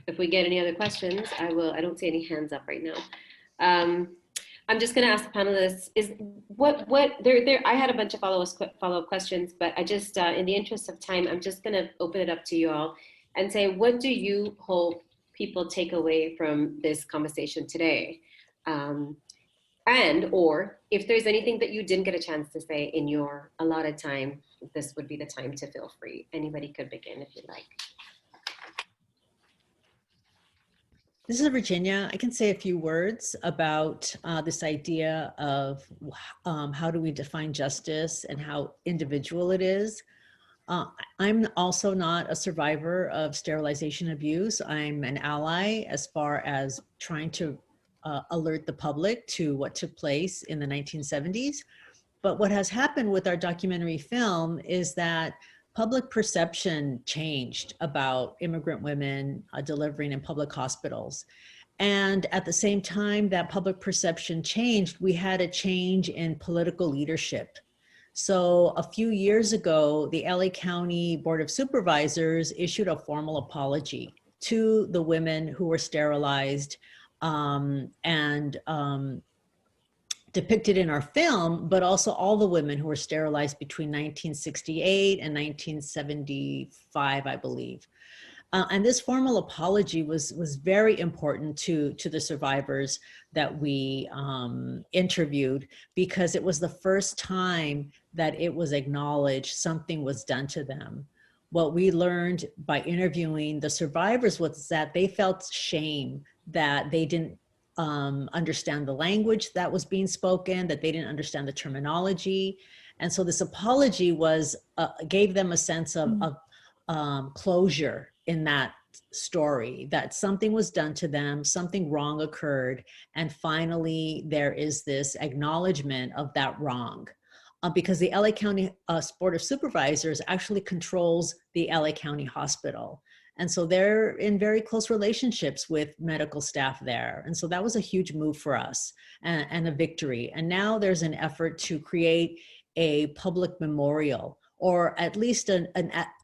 [SPEAKER 3] If we get any other questions, I don't see any hands up right now. I'm just going to ask the panelists, I had a bunch of follow-up questions, but I just, in the interest of time, I'm just going to open it up to you all and say, what do you hope people take away from this conversation today? Or if there's anything that you didn't get a chance to say in your allotted time, this would be the time to feel free. Anybody could begin if you'd like.
[SPEAKER 4] This is Virginia. I can say a few words about this idea of how do we define justice and how individual it is. I'm also not a survivor of sterilization abuse. I'm an ally as far as trying to alert the public to what took place in the 1970s. But what has happened with our documentary film is that public perception changed about immigrant women delivering in public hospitals. And at the same time that public perception changed, we had a change in political leadership. So a few years ago, the LA County Board of Supervisors issued a formal apology to the women who were sterilized depicted in our film, but also all the women who were sterilized between 1968 and 1975, I believe. And this formal apology was very important to the survivors that we interviewed, because it was the first time that it was acknowledged something was done to them. What we learned by interviewing the survivors was that they felt shame that they didn't understand the language that was being spoken, that they didn't understand the terminology. And so this apology was gave them a sense of closure in that story, that something was done to them, something wrong occurred, and finally there is this acknowledgement of that wrong. Because the LA County Board of Supervisors actually controls the LA County Hospital. And so they're in very close relationships with medical staff there. And so that was a huge move for us and a victory. And now there's an effort to create a public memorial, or at least a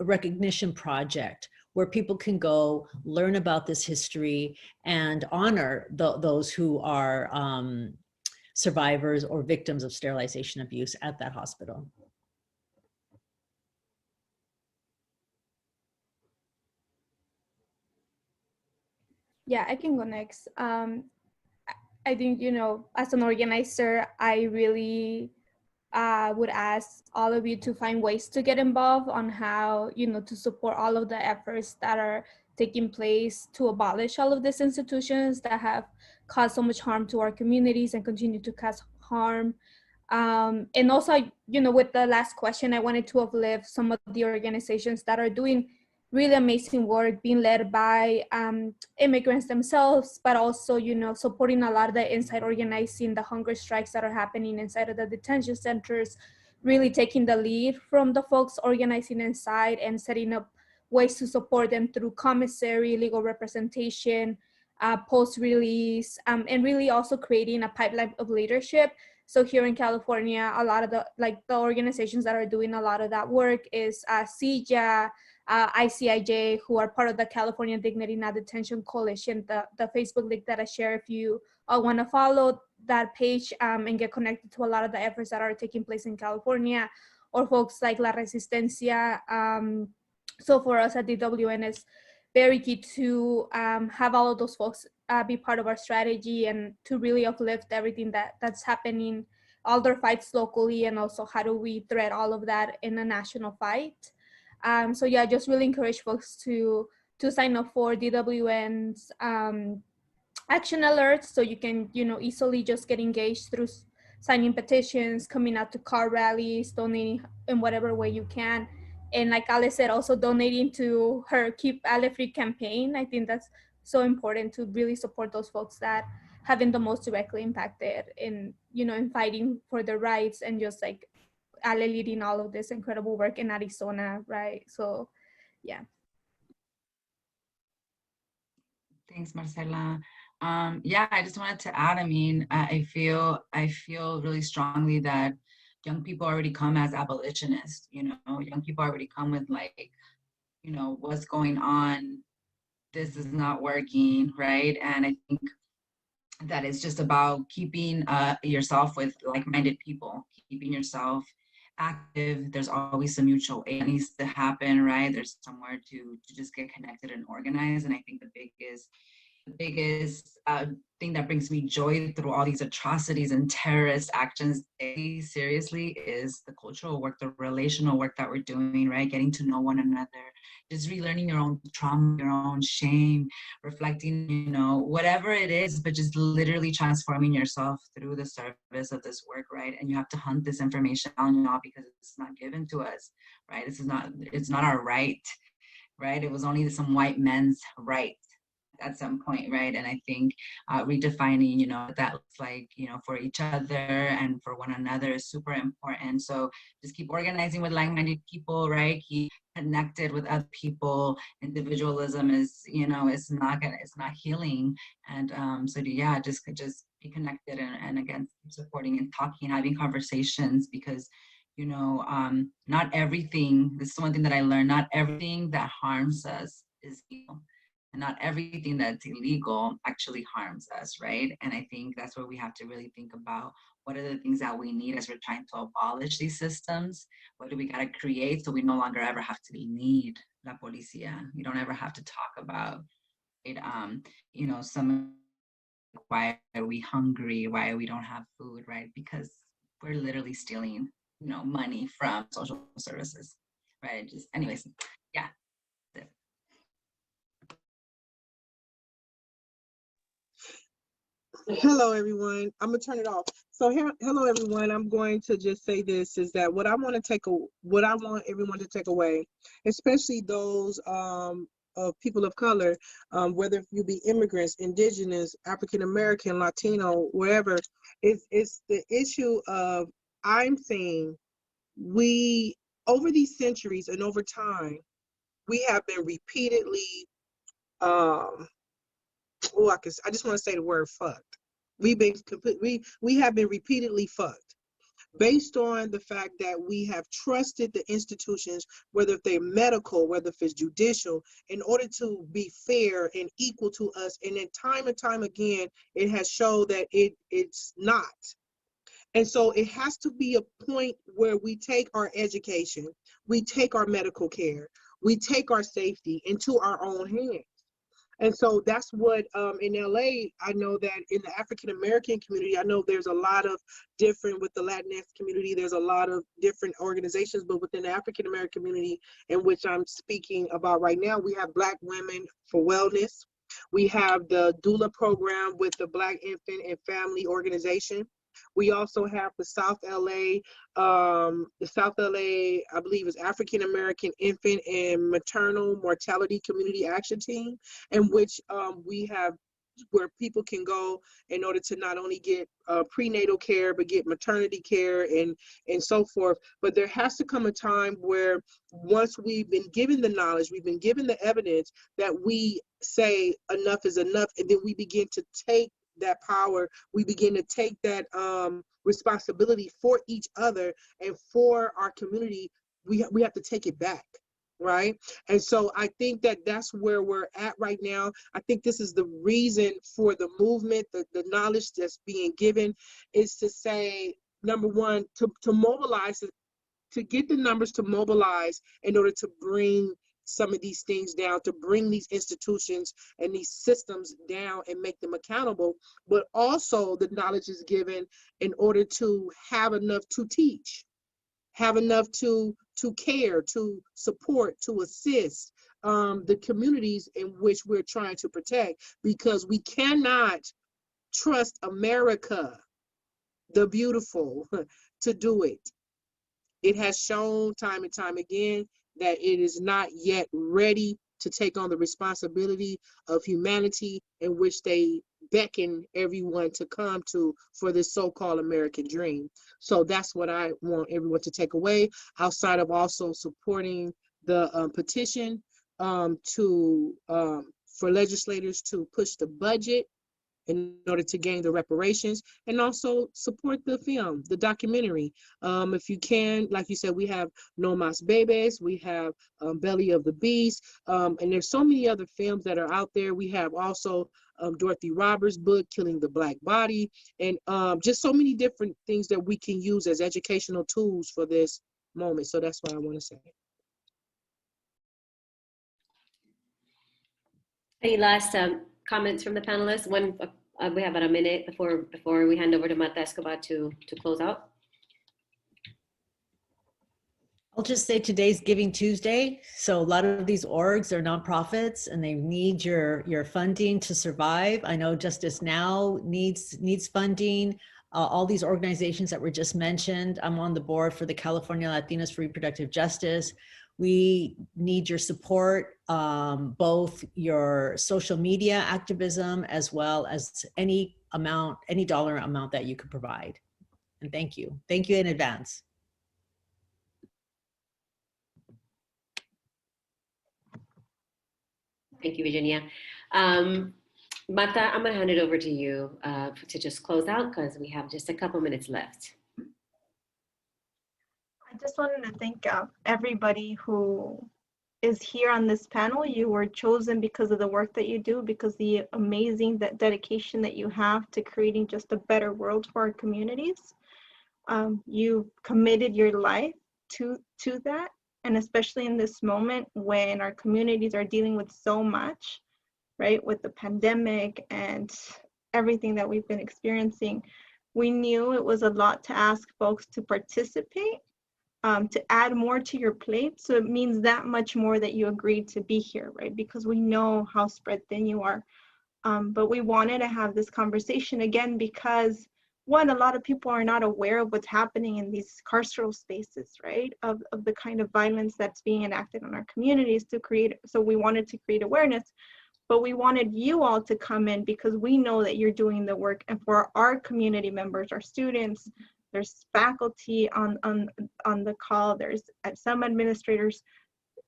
[SPEAKER 4] recognition project where people can go learn about this history and honor those who are survivors or victims of sterilization abuse at that hospital.
[SPEAKER 16] Yeah, I can go next. I think, you know, as an organizer, I really would ask all of you to find ways to get involved on how, you know, to support all of the efforts that are taking place to abolish all of these institutions that have caused so much harm to our communities and continue to cause harm. And also, you know, with the last question, I wanted to uplift some of the organizations that are doing really amazing work, being led by immigrants themselves, but also, you know, supporting a lot of the inside organizing, the hunger strikes that are happening inside of the detention centers, really taking the lead from the folks organizing inside and setting up ways to support them through commissary, legal representation, post-release, and really also creating a pipeline of leadership. So here in California, a lot of the organizations that are doing a lot of that work is CJA, ICIJ, who are part of the California Dignity Not Detention Coalition, the Facebook link that I share if you want to follow that page and get connected to a lot of the efforts that are taking place in California, or folks like La Resistencia, So for us at DWN, it's very key to have all of those folks be part of our strategy and to really uplift everything that's happening, all their fights locally, and also how do we thread all of that in a national fight. So yeah, just really encourage folks to sign up for DWN's action alerts, so you can easily just get engaged through signing petitions, coming out to car rallies, donating in whatever way you can. And like Ale said, also donating to her Keep Ale Free campaign. I think that's so important to really support those folks that have been the most directly impacted in in fighting for their rights, and just like Ale leading all of this incredible work in Arizona, right? So yeah.
[SPEAKER 17] Thanks, Marcela. Yeah, I just wanted to add, I mean, I feel really strongly that young people already come as abolitionists, young people already come with like, what's going on, this is not working, right? And I think that it's just about keeping yourself with like-minded people, keeping yourself active. There's always some mutual aid that needs to happen, right? There's somewhere to just get connected and organized. And I think the biggest thing that brings me joy through all these atrocities and terrorist actions, seriously, is the cultural work, the relational work that we're doing, right? Getting to know one another, just relearning your own trauma, your own shame, reflecting, whatever it is, but just literally transforming yourself through the service of this work, right? And you have to hunt this information down, because it's not given to us, right? It's not our right, right? It was only some white men's right at some point, right? And I think redefining, what that looks like, for each other and for one another is super important. So just keep organizing with like-minded people, right? Keep connected with other people. Individualism is, it's not healing. And so yeah, just be connected and again, keep supporting and talking, having conversations, because not everything, this is one thing that I learned, not everything that harms us is evil. And not everything that's illegal actually harms us, right? And I think that's where we have to really think about what are the things that we need as we're trying to abolish these systems. What do we got to create so we no longer ever have to need la policía? We don't ever have to talk about it. Some, why are we hungry? Why we don't have food, right? Because we're literally stealing, money from social services, right? Just anyways, yeah.
[SPEAKER 6] Hello, everyone. I'm gonna turn it off. So hello, everyone. I'm going to just say this is that what I want everyone to take away, especially those of people of color, whether you be immigrants, indigenous, African American, Latino, wherever, it's the issue of, I'm saying, we over these centuries and over time, we have been repeatedly I just want to say the word fucked. We have been repeatedly fucked based on the fact that we have trusted the institutions, whether if they're medical, whether if it's judicial, in order to be fair and equal to us. And then time and time again, it has shown that it's not. And so it has to be a point where we take our education, we take our medical care, we take our safety into our own hands. And so that's what in LA, I know that in the African American community, I know there's a lot of different, with the Latinx community, there's a lot of different organizations, but within the African American community, in which I'm speaking about right now, we have Black Women for Wellness. We have the doula program with the Black Infant and Family Organization. We also have the South LA, I believe is African American Infant and Maternal Mortality Community Action Team, in which we have where people can go in order to not only get prenatal care, but get maternity care and so forth. But there has to come a time where once we've been given the knowledge, we've been given the evidence, that we say enough is enough, and then we begin to take that power, we begin to take that responsibility for each other and for our community. We have to take it back, right? And so I think that that's where we're at right now. I think this is the reason for the movement, the knowledge that's being given, is to say, number one, to mobilize, to get the numbers to mobilize in order to bring some of these things down, to bring these institutions and these systems down and make them accountable, but also the knowledge is given in order to have enough to teach, have enough to care, to support, to assist the communities in which we're trying to protect, because we cannot trust America, the beautiful, to do it. It has shown time and time again that it is not yet ready to take on the responsibility of humanity, in which they beckon everyone to come to for this so-called American dream. So that's what I want everyone to take away, outside of also supporting the petition for legislators to push the budget in order to gain the reparations, and also support the film, the documentary. If you can, like you said, we have No Mas Bebes, we have Belly of the Beast, and there's so many other films that are out there. We have also Dorothy Roberts' book, Killing the Black Body, and just so many different things that we can use as educational tools for this moment. So that's what I want to say.
[SPEAKER 3] Any last comments from the panelists? We have about a minute before we hand over to Marta Escobar to close out.
[SPEAKER 4] I'll just say today's Giving Tuesday. So a lot of these orgs are nonprofits and they need your funding to survive. I know Justice Now needs funding. All these organizations that were just mentioned. I'm on the board for the California Latinas for Reproductive Justice. We need your support, both your social media activism, as well as any dollar amount that you could provide. And thank you. Thank you in advance.
[SPEAKER 3] Thank you, Virginia. Marta, I'm gonna hand it over to you to just close out, because we have just a couple minutes left.
[SPEAKER 1] I just wanted to thank everybody who is here on this panel. You were chosen because of the work that you do, because the amazing dedication that you have to creating just a better world for our communities. You committed your life to that, and especially in this moment when our communities are dealing with so much, right, with the pandemic and everything that we've been experiencing, we knew it was a lot to ask folks to participate, to add more to your plate. So it means that much more that you agreed to be here, right? Because we know how spread thin you are. But we wanted to have this conversation again because, one, a lot of people are not aware of what's happening in these carceral spaces, right? Of the kind of violence that's being enacted in our communities so we wanted to create awareness, but we wanted you all to come in because we know that you're doing the work. And for our community members, our students, there's faculty on the call, there's some administrators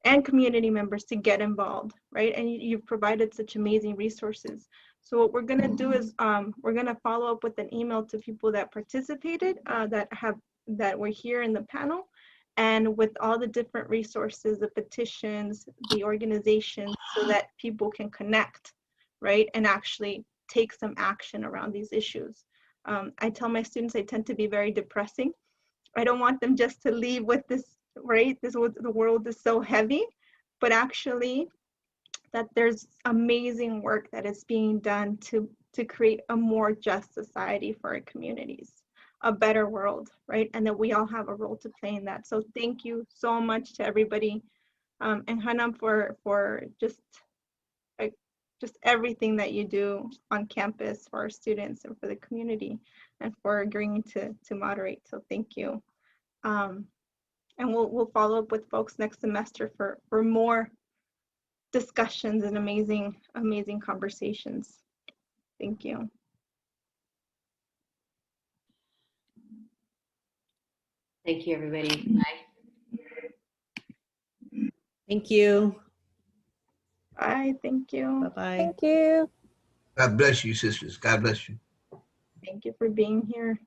[SPEAKER 1] and community members to get involved, right? And you've provided such amazing resources. So what we're gonna do is we're gonna follow up with an email to people that participated, that were here in the panel, and with all the different resources, the petitions, the organizations, so that people can connect, right? And actually take some action around these issues. I tell my students I tend to be very depressing. I don't want them just to leave with this, right? The world is so heavy, but actually that there's amazing work that is being done to create a more just society for our communities, a better world, right? And that we all have a role to play in that. So thank you so much to everybody, and Hanam for just everything that you do on campus for our students and for the community, and for agreeing to moderate. So thank you. And we'll follow up with folks next semester for more discussions and amazing conversations. Thank you.
[SPEAKER 3] Thank you, everybody. Bye.
[SPEAKER 4] Thank you.
[SPEAKER 1] Bye. Thank you.
[SPEAKER 4] Bye-bye.
[SPEAKER 5] Thank you.
[SPEAKER 18] God bless you, sisters. God bless you.
[SPEAKER 1] Thank you for being here.